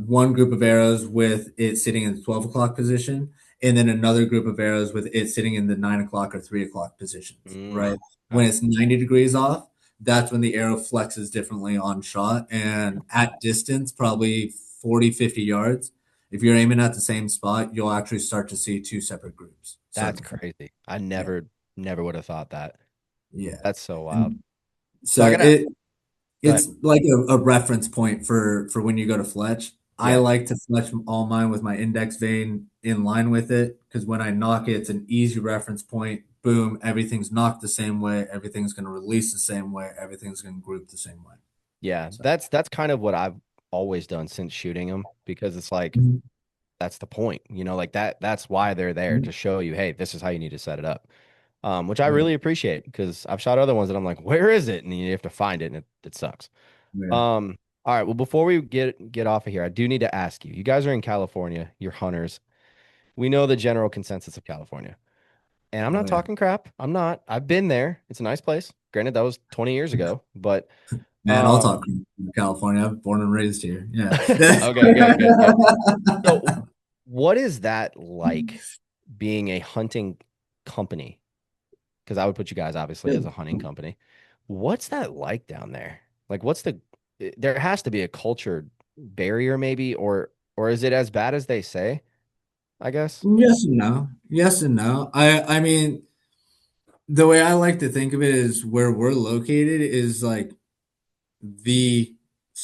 one group of arrows with it sitting in the 12 o'clock position, and then another group of arrows with it sitting in the 9 o'clock or 3 o'clock positions, right? When Okay. it's 90 degrees off, that's when the arrow flexes differently on shot. And at distance, probably 40, 50 yards, if you're aiming at the same spot, you'll actually start to see two separate groups start That's to form. crazy. I Yeah. never would have thought that. Yeah. That's so wild. And So so I gotta go ahead. it's like a reference point for when you go to fletch. I Yeah. like to fletch all mine with my index vein in line with it because when I knock it, it's an easy reference point. Boom, everything's knocked the same way. Everything's going to release the same way. Everything's going to group the same way. Yeah. So, That's kind of what I've always done since shooting them because it's like mhm, that's the point, like that's why they're there mhm, to show you, hey, this is how you need to set it up. Which I right, really appreciate because I've shot other ones that I'm like, where is it? And you have to find it and it sucks. right, Um, all right, well, before we get off of here, I do need to ask you. You guys are in California, you're hunters. We know the general consensus of California. And I'm oh not yeah, talking crap. I'm not. I've been there. It's a nice place. Granted, that was 20 years ago, but man. I'll um talk from California. I'm born and raised here. Yeah. okay, good. So what is that like being a hunting company? Because I would put you guys obviously as a hunting company. What's that like down there? Like, there has to be a culture barrier, maybe, or is it as bad as they say? I guess. Yes and no. Yes and no. I mean, the way I like to think of it is where we're located is like the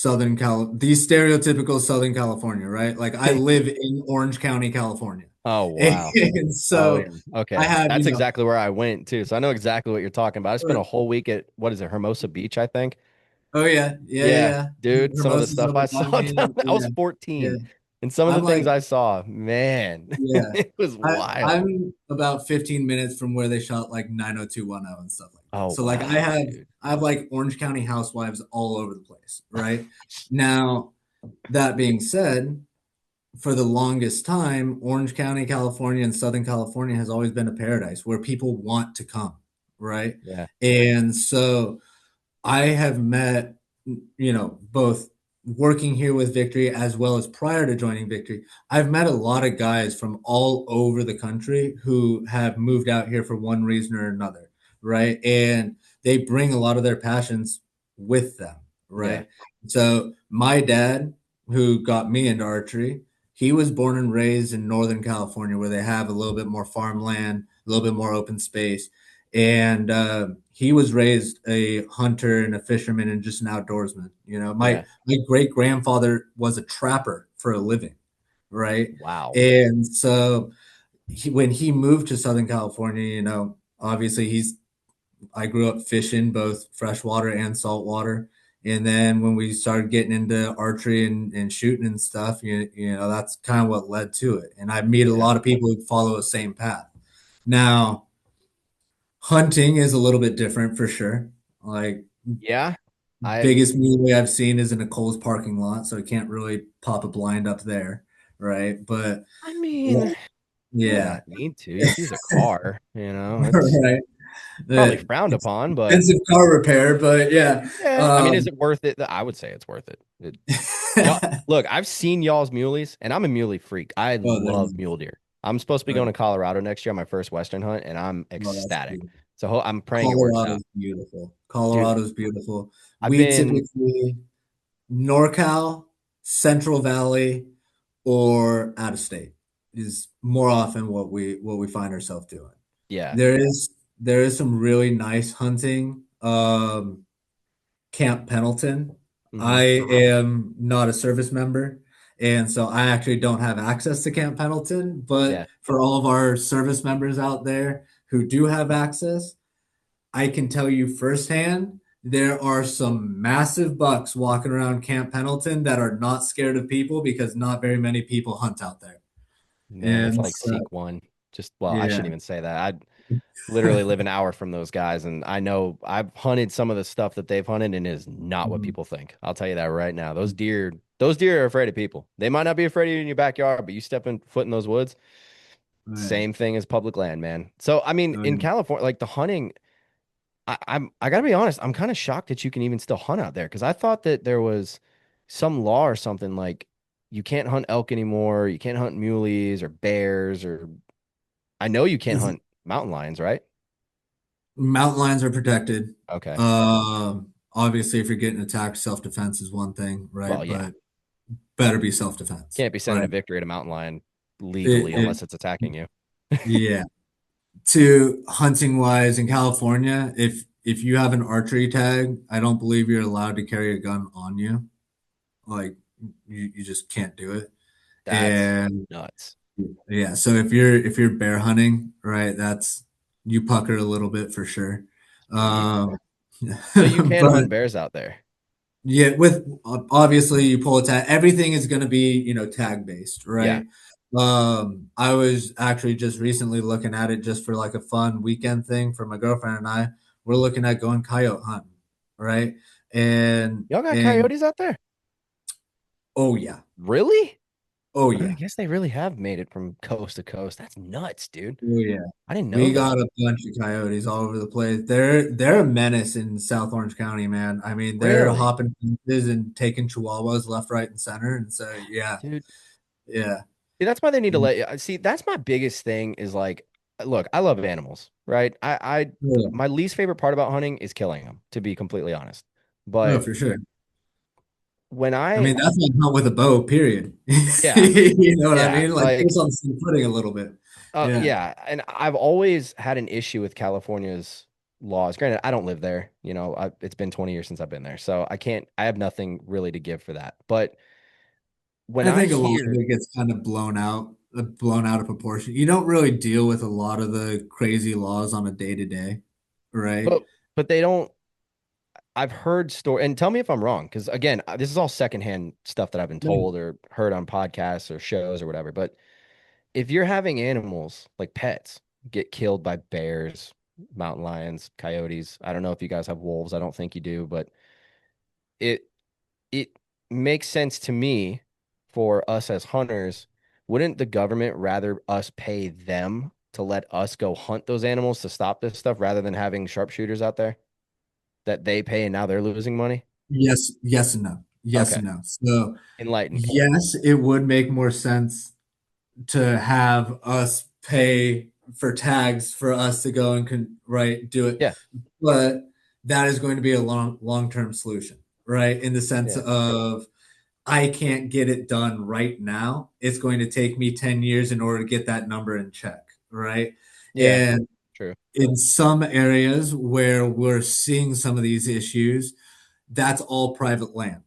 the stereotypical Southern California, right? Like I live in Orange County, California. Oh wow. And Oh so yeah. I Okay. have, That's exactly where I went too. So I know exactly what you're talking about. I spent a whole week at what is it, Hermosa Beach, I think. oh yeah, yeah, Yeah, yeah. dude. Some of the Hermosa's stuff over I by saw me, down and there, I was yeah, yeah. 14, and some of the I'm things like, I saw, man, yeah. it was wild. I'm about 15 minutes from where they shot like 90210 and stuff like that. Oh So like wow, dude. I have like Orange County housewives all over the place, right? Now, that being said, for the longest time, Orange County, California, and Southern California has always been a paradise where people want to come, right? Yeah, And so I have met, both working here with Victory as well as prior to joining Victory, I've met a lot of guys from all over the country who have moved out here for one reason or another, right? And they bring a lot of their passions with them, yeah, right? So my dad, who got me into archery, he was born and raised in Northern California where they have a little bit more farmland, a little bit more open space. And he was raised a hunter and a fisherman and just an outdoorsman. yeah. My great grandfather was a trapper for a living, right? Wow. And so when he moved to Southern California, obviously I grew up fishing both freshwater and saltwater. And then when we started getting into archery and shooting and stuff, that's kind of what led to it. And I meet a Yeah, lot of people who follow the same path. Now, hunting is a little bit different for sure. Like yeah. I, biggest muley I've seen is in a Kohl's parking lot, so I can't really pop a blind up there, right? But I mean, well, you might yeah, not need to. You have to use a car. It's right. probably The frowned it's upon, but expensive car repair, but yeah. yeah. I mean, is it worth it? I would say it's worth it. Y'all, look, I've seen y'all's muleys, and I'm a muley freak. I Oh, love mule deer. I'm supposed to be going right. to Colorado next year on my first Western hunt, and I'm Oh, that's ecstatic. beautiful. So I'm praying it works out. Colorado's beautiful. Dude, Colorado's beautiful. I've We been, typically NorCal, Central Valley, or out of state is more often what we find ourselves doing. yeah, There is some really nice hunting Camp Pendleton. Hmm. I am not a service member, and so I actually don't have access to Camp Pendleton. But Yeah. for all of our service members out there who do have access, I can tell you firsthand, there are some massive bucks walking around Camp Pendleton that are not scared of people because not very many people hunt out there. Man, it's And like so, seek one. Just well, I yeah. shouldn't even say that. I literally live an hour from those guys, and I know I've hunted some of the stuff that they've hunted, and it is not what Mhm. people think. I'll tell you that right now. Those deer are afraid of people. They might not be afraid of you in your backyard, but you step in foot in those woods, Oh, yeah. same thing as public land, man. So I mean, Oh, in yeah. California, like the hunting, I gotta be honest, I'm kind of shocked that you can even still hunt out there because I thought that there was some law or something like you can't hunt elk anymore, you can't hunt muleys or bears, or I know you can't It's- hunt mountain lions, right? Mountain lions are protected. Okay. Obviously, if you're getting attacked, self-defense is one thing, right? Well, yeah. But better be self-defense, Can't be sending a right? victory at a mountain lion legally It, unless it's attacking you. yeah. To hunting wise in California, if you have an archery tag, I don't believe you're allowed to carry a gun on you. Like you just can't do it. That's And nuts. yeah, so if you're bear hunting, right, that's you pucker a little bit for sure. Jeez. Um, So you can but hunt bears out there. yeah, with obviously you pull a tag, everything is going to be, tag based, Yeah. right? I was actually just recently looking at it just for like a fun weekend thing for my girlfriend and I. We're looking at going coyote hunting, right? And Y'all got and coyotes out there? oh yeah, Really? oh I yeah, guess they really have made it from coast to coast. That's nuts, dude. oh yeah. I didn't know We that. got a bunch of coyotes all over the place. They're a menace in South Orange County, man. I mean, they're Really? hopping fences and taking chihuahuas left, right, and center. And so yeah, Dude. yeah, See, that's why they need to let you see. That's my biggest thing is like, look, I love animals, right? yeah. My least favorite part about hunting is killing them, to be completely honest. No, But for sure. when I mean, that's like not with a bow, period. yeah, You know what I yeah, mean? Like put us like, on some footing a little bit. Yeah. yeah, and I've always had an issue with California's laws. Granted, I don't live there. It's been 20 years since I've been there, so I have nothing really to give for that. But when I I think a lot of hear, it gets kind of blown out of proportion. You don't really deal with a lot of the crazy laws on a day to day, right? but they don't. I've heard story, and tell me if I'm wrong, because again, this is all secondhand stuff that I've been Yeah. told or heard on podcasts or shows or whatever. But if you're having animals like pets get killed by bears, mountain lions, coyotes, I don't know if you guys have wolves. I don't think you do, but it it makes sense to me for us as hunters. Wouldn't the government rather us pay them to let us go hunt those animals to stop this stuff rather than having sharpshooters out there that they pay and now they're losing money? Yes, yes and no. Yes Okay. and no. So, Enlighten. yes, it would make more sense to have us pay for tags for us to go and right do it, Yeah. but that is going to be a long-term solution, right? In the sense Yeah. of I can't get it done right now. It's going to take me 10 years in order to get that number in check, right? Yeah. And True. in some areas where we're seeing some of these issues, that's all private land,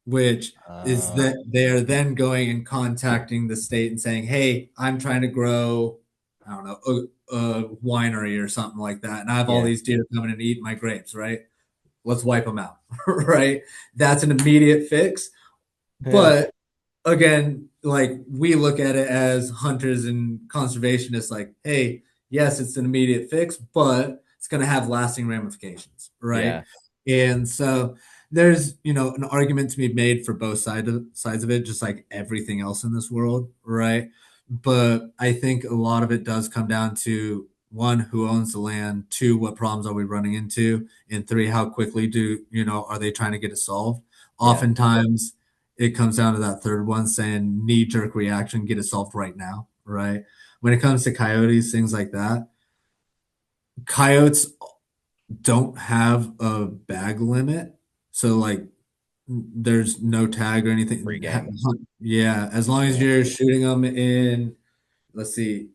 which is Uh, that they're then going and contacting the state and saying, "Hey, I'm trying to grow, I don't know, a winery or something like that, and I have all yeah. these deer coming and eating my grapes, right? Let's wipe them out." Right? That's an immediate fix. Yeah. But again, like we look at it as hunters and conservationists, like, hey, yes, it's an immediate fix, but it's going to have lasting ramifications, right? Yeah. And so there's, an argument to be made for both sides of it, just like everything else in this world, right? But I think a lot of it does come down to one, who owns the land, two, what problems are we running into, and three, how quickly are they trying to get it solved? Yeah. Oftentimes it comes down to that third one saying knee jerk reaction, get it solved right now, right? When it comes to coyotes, things like that, coyotes don't have a bag limit. So, like, there's no tag or Free anything. game. Yeah, as long as Yeah. you're shooting them in, let's see,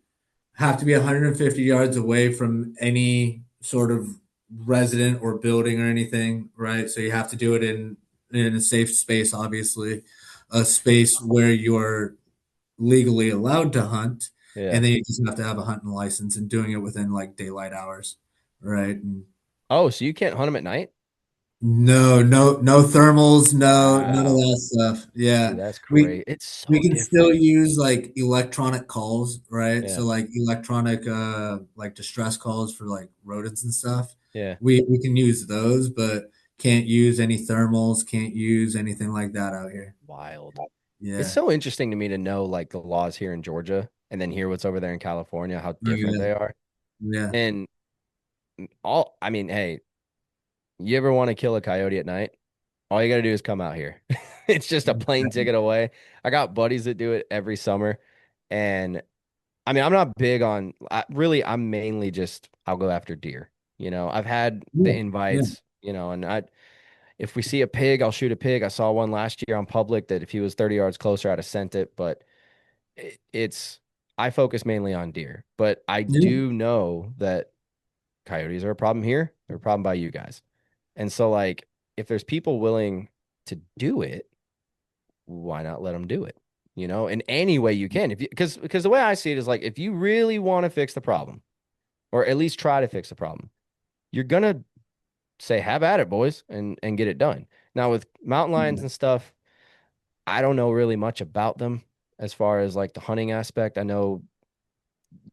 have to be 150 yards away from any sort of resident or building or anything, right? So you have to do it in a safe space, obviously, a space where you're legally allowed to hunt, Yeah. and then you just have to have a hunting license and doing it within like daylight hours, right? And Oh, so you can't hunt them at night? no thermals, no none of Wow. that stuff. Dude, Yeah, that's we great. It's we so can still different. use like electronic calls, right? Yeah. So like electronic like distress calls for like rodents and stuff. Yeah. We can use those, but can't use any thermals, can't use anything like that out here. Wild. It's Yeah. so interesting to me to know like the laws here in Georgia and then hear what's over there in California, how Oh, different yeah. they are. Yeah. And I mean, hey, you ever want to kill a coyote at night? All you got to do is come out here. It's just a plane ticket away. I got buddies that do it every summer. And I mean, I'm not big on, really, I'm mainly just, I'll go after deer. I've had the Yeah. Yeah. invites, and if we see a pig, I'll shoot a pig. I saw one last year on public that if he was 30 yards closer, I'd have sent it. But it's, I focus mainly on deer. But I Yeah. do know that coyotes are a problem here. They're a problem by you guys. And so, like, if there's people willing to do it, why not let them do it? In any way you can. If you, because the way I see it is like, if you really want to fix the problem, or at least try to fix the problem, you're gonna say, "Have at it, boys," and get it done. Now with mountain lions and stuff, I don't know really much about them as far as like the hunting aspect. I know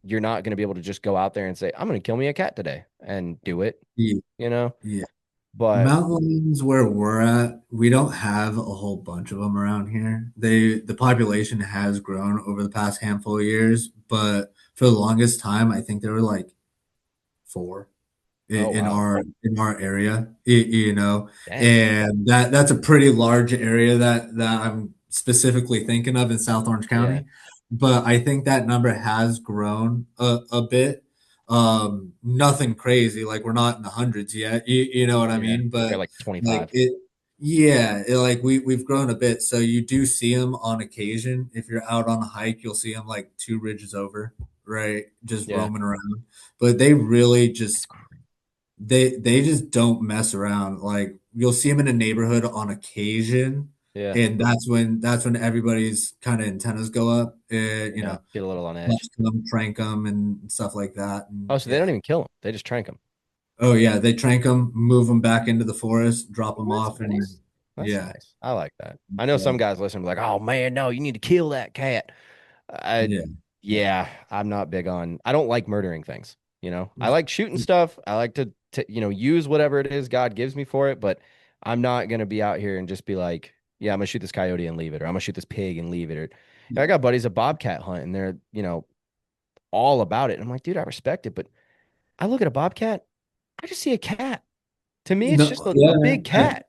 you're not going to be able to just go out there and say, "I'm going to kill me a cat today," and do it, Yeah. you know. Yeah. But Mountain lions where we're at, we don't have a whole bunch of them around here. The population has grown over the past handful of years, but for the longest time, I think there were like four oh wow, in our area, dang, and that's a pretty large area that I'm specifically thinking of in South Orange yeah, County. But I think that number has grown a bit. Nothing crazy, like we're not in the hundreds yet. You know what I yeah. mean? Probably But like like 25. it, yeah, like we've grown a bit. So you do see them on occasion. If you're out on a hike, you'll see them like two ridges over, right? Just Yeah, roaming around. But they really that's just crazy. they just don't mess around. Like you'll see them in a neighborhood on occasion, Yeah, and that's when everybody's kind of antennas go up. yeah. Get a little on edge. Cops come, trank them, and stuff like that. Oh, And so they don't yeah, even kill them; they just trank them. oh yeah, they trank them, move them back into the forest, drop Well, them that's off, and nice. That's yeah, nice. I like that. I know yeah, some guys listen and be like, "Oh man, no, you need to kill that cat." I, yeah, yeah, I'm not big on. I don't like murdering things. I like shooting stuff. I like to use whatever it is God gives me for it. But I'm not gonna be out here and just be like, "Yeah, I'm gonna shoot this coyote and leave it," or "I'm gonna shoot this pig and leave it." Or I got buddies a bobcat hunt and they're all about it. And I'm like, dude, I respect it, but I look at a bobcat, I just see a cat. To me, it's just no, a yeah. big cat.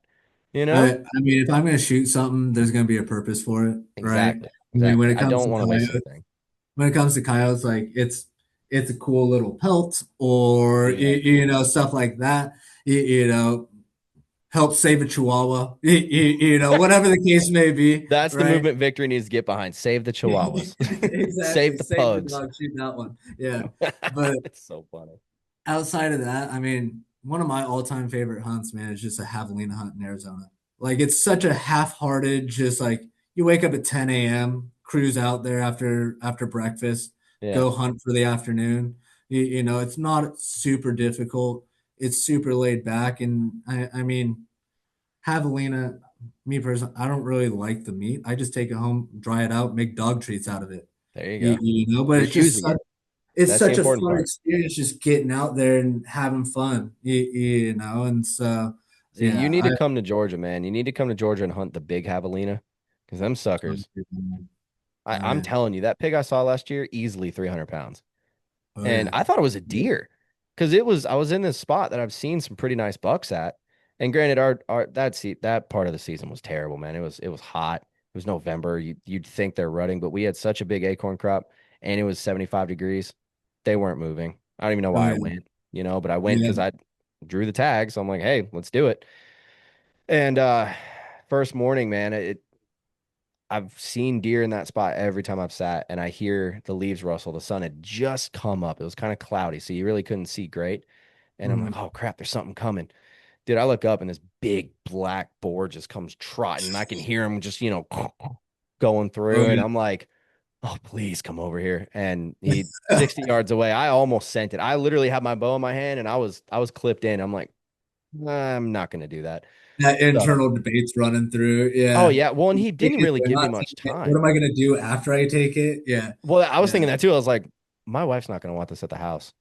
You know? I mean, if I'm gonna shoot something, there's gonna be a purpose for it, right? Exactly. I mean, when Exactly. it I comes don't to want to waste coyotes. anything. When it comes to coyotes, like it's a cool little pelt or Yeah. stuff like that. Help save a chihuahua. Whatever the case may be, That's the right? movement Victory needs to get behind. Save the chihuahuas. Save Exactly. the Save the pugs. dog, shoot that one. Yeah. But It's so funny. outside of that, I mean, one of my all-time favorite hunts, man, is just a javelina hunt in Arizona. Like it's such a half-hearted, just like you wake up at 10 a.m., cruise out there after breakfast, Yeah. go hunt for the afternoon. It's not super difficult. It's super laid back, and I mean, javelina. Me personally, I don't really like the meat. I just take it home, dry it out, make dog treats out of it. There you go. But You're it's just choosing such it. it's That's the such a important fun part. experience just getting out there and having fun, and so See, you yeah, need to come to Georgia, man. You need to come to Georgia and hunt the big javelina because them suckers, oh I'm yeah, telling you, that pig I saw last year, easily 300 pounds. oh And yeah, I thought it was a deer because I was in this spot that I've seen some pretty nice bucks at. And granted, that part of the season was terrible, man. It was hot. It was November. You'd think they're rutting, but we had such a big acorn crop and it was 75 degrees. They weren't moving. I don't even know oh why I yeah, went, but I went yeah. because I drew the tag. So I'm like, hey, let's do it. And first morning, man, I've seen deer in that spot every time I've sat, and I hear the leaves rustle. The sun had just come up. It was kind of cloudy, so you really couldn't see great. and I'm like, oh crap, there's something coming. Dude, I look up and this big black boar just comes trotting, and I can hear him just, going Oh through it. yeah. I'm like, oh, please come over here. And he 60 yards away. I almost sent it. I literally had my bow in my hand and I was clipped in. I'm like, I'm not gonna do that. That So, internal debate's running through. oh Yeah. yeah. Well, and he Take didn't it, really they're give me not much taking it. What time. am I gonna do after I take it? Yeah. Well, I was Yeah. thinking that too. I was like, my wife's not gonna want this at the house.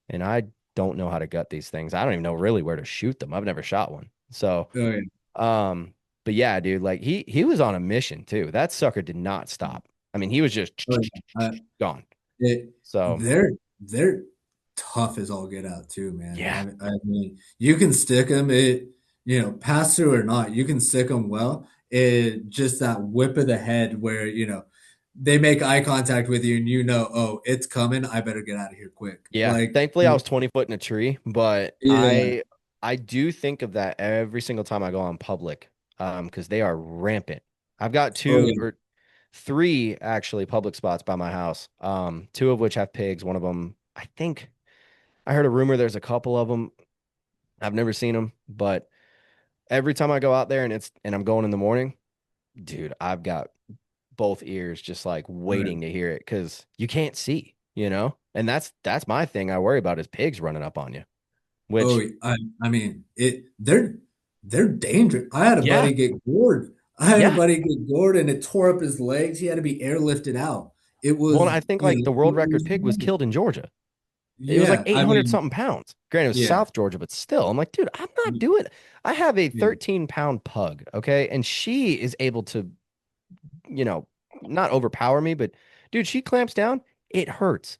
And I don't know how to gut these things. I don't even know really where to shoot them. I've never shot one. So, Oh yeah. um, but yeah, dude, like he was on a mission too. That sucker did not stop. I mean, he was just Oh yeah. gone. It So they're tough as all get out too, man. yeah, I mean, you can stick them. Pass through or not, you can stick them well. It just that whip of the head where they make eye contact with you, and oh, it's coming. I better get out of here quick. yeah. Like, Thankfully, I was 20 foot in a tree, but yeah. I do think of that every single time I go on public, because they are rampant. I've got Oh two yeah. or three actually public spots by my house. Two of which have pigs. One of them, I think I heard a rumor there's a couple of them. I've never seen them, but every time I go out there and I'm going in the morning, dude, I've got both ears just like Right. waiting to hear it because you can't see. And that's my thing I worry about is pigs running up on you, Oh, which, I mean they're dangerous. I had a yeah, buddy get gored. I had a yeah. buddy get gored and it tore up his legs. He had to be airlifted out. It Well, and was, I think like the it world record was pig was horrendous. killed in Georgia. It was like Yeah, I 800 mean, something pounds. Granted, it was yeah, South Georgia, but still, I'm like, dude, I'm not doing it. I have a yeah. 13-pound pug, okay? And she is able to, you know, not overpower me, but dude, she clamps down, it hurts.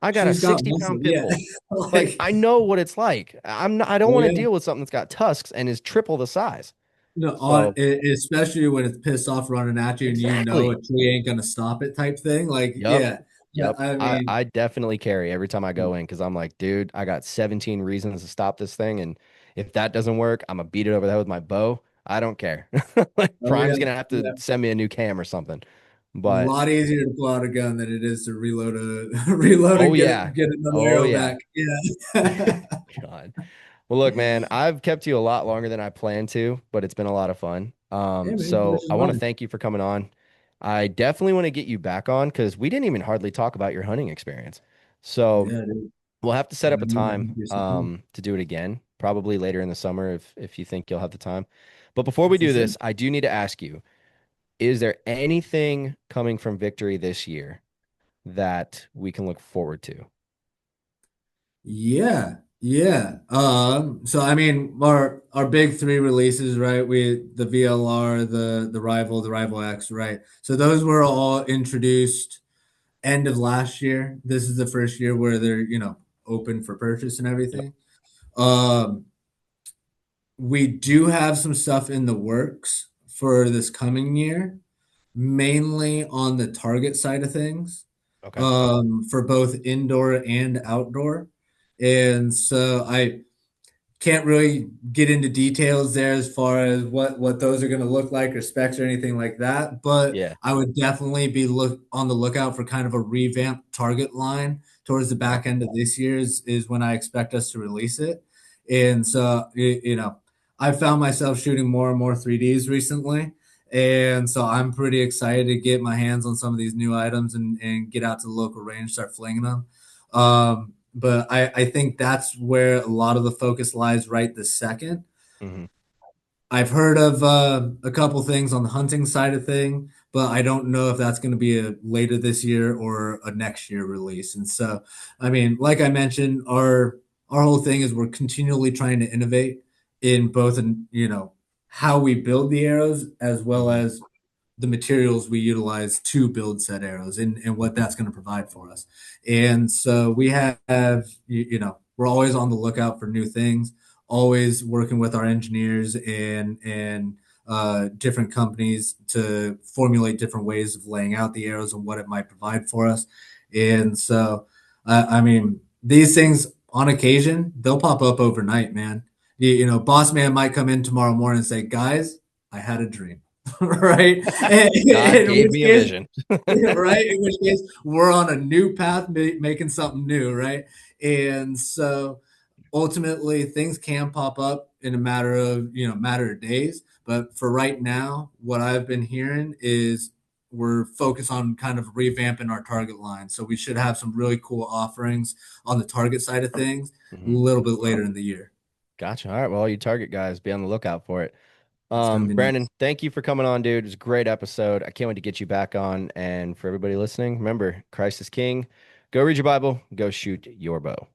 I got a She's got 60 muscle. pound pit Yeah, bull. Like, like, I know what it's like. I don't oh want to yeah. deal with something that's got tusks and is triple the size. No, So, especially when it's pissed off running at you and a exactly. tree ain't gonna stop it type thing. Like, Yep. yeah, yeah. Yep. I I, mean, I definitely carry every time I go in because I'm like, dude, I got 17 reasons to stop this thing. And if that doesn't work, I'm gonna beat it over the head with my bow. I don't care. Like oh yeah, Prime's gonna have to yeah. send me a new cam or something. A But lot easier to pull out a gun than it is to reload a reload oh and yeah. get another Oh arrow yeah. back. Yeah. God. Well, look, man, I've kept you a lot longer than I planned to, but it's been a lot of fun. Hey man, So this is I want to fun. thank you for coming on. I definitely want to get you back on because we didn't even hardly talk about your hunting experience. So Yeah, dude. we'll have to set Yeah, up a I time need some fun. to do it again, probably later in the summer if you think you'll have the time. But before we For do sure. this, I do need to ask you, is there anything coming from Victory this year that we can look forward to? Yeah, yeah. So I mean, our big three releases, right? The VLR, the Rival X, right? So those were all introduced end of last year. This is the first year where they're, open for purchase and Yep. everything. Um, we do have some stuff in the works for this coming year, mainly on the target side of things, Okay. for both indoor and outdoor. And so I can't really get into details there as far as what those are going to look like or specs or anything like that. But Yeah. I would definitely be look on the lookout for kind of a revamped target line towards the Okay. back end of this year is when I expect us to release it. And so I found myself shooting more and more 3Ds recently. And so I'm pretty excited to get my hands on some of these new items and get out to the local range, start flinging them. But I think that's where a lot of the focus lies right this second. Hmm. I've heard of a couple things on the hunting side of thing, but I don't know if that's going to be a later this year or a next year release. And so, I mean, like I mentioned, our whole thing is we're continually trying to innovate in both, how we build the arrows as well Hmm. as the materials we utilize to build said arrows and what that's going to provide for us. And so we have, we're always on the lookout for new things, always working with our engineers and different companies to formulate different ways of laying out the arrows and what it might provide for us. And so, I mean, these things on occasion, they'll pop up overnight, man. Boss man might come in tomorrow morning and say, guys, I had a dream. Right? God In gave which me a case, vision. right? In which case, we're on a new path, making something new, right? And so, ultimately things can pop up in a matter of days. But for right now, what I've been hearing is we're focused on kind of revamping our target line. So we should have some really cool offerings on the target side of things a little bit later in the year. Gotcha. All right. Well, you target guys, be on the lookout for it. It's gonna be Brandon, nice. thank you for coming on, dude. It was a great episode. I can't wait to get you back on. And for everybody listening, remember, Christ is King. Go read your Bible, go shoot your bow.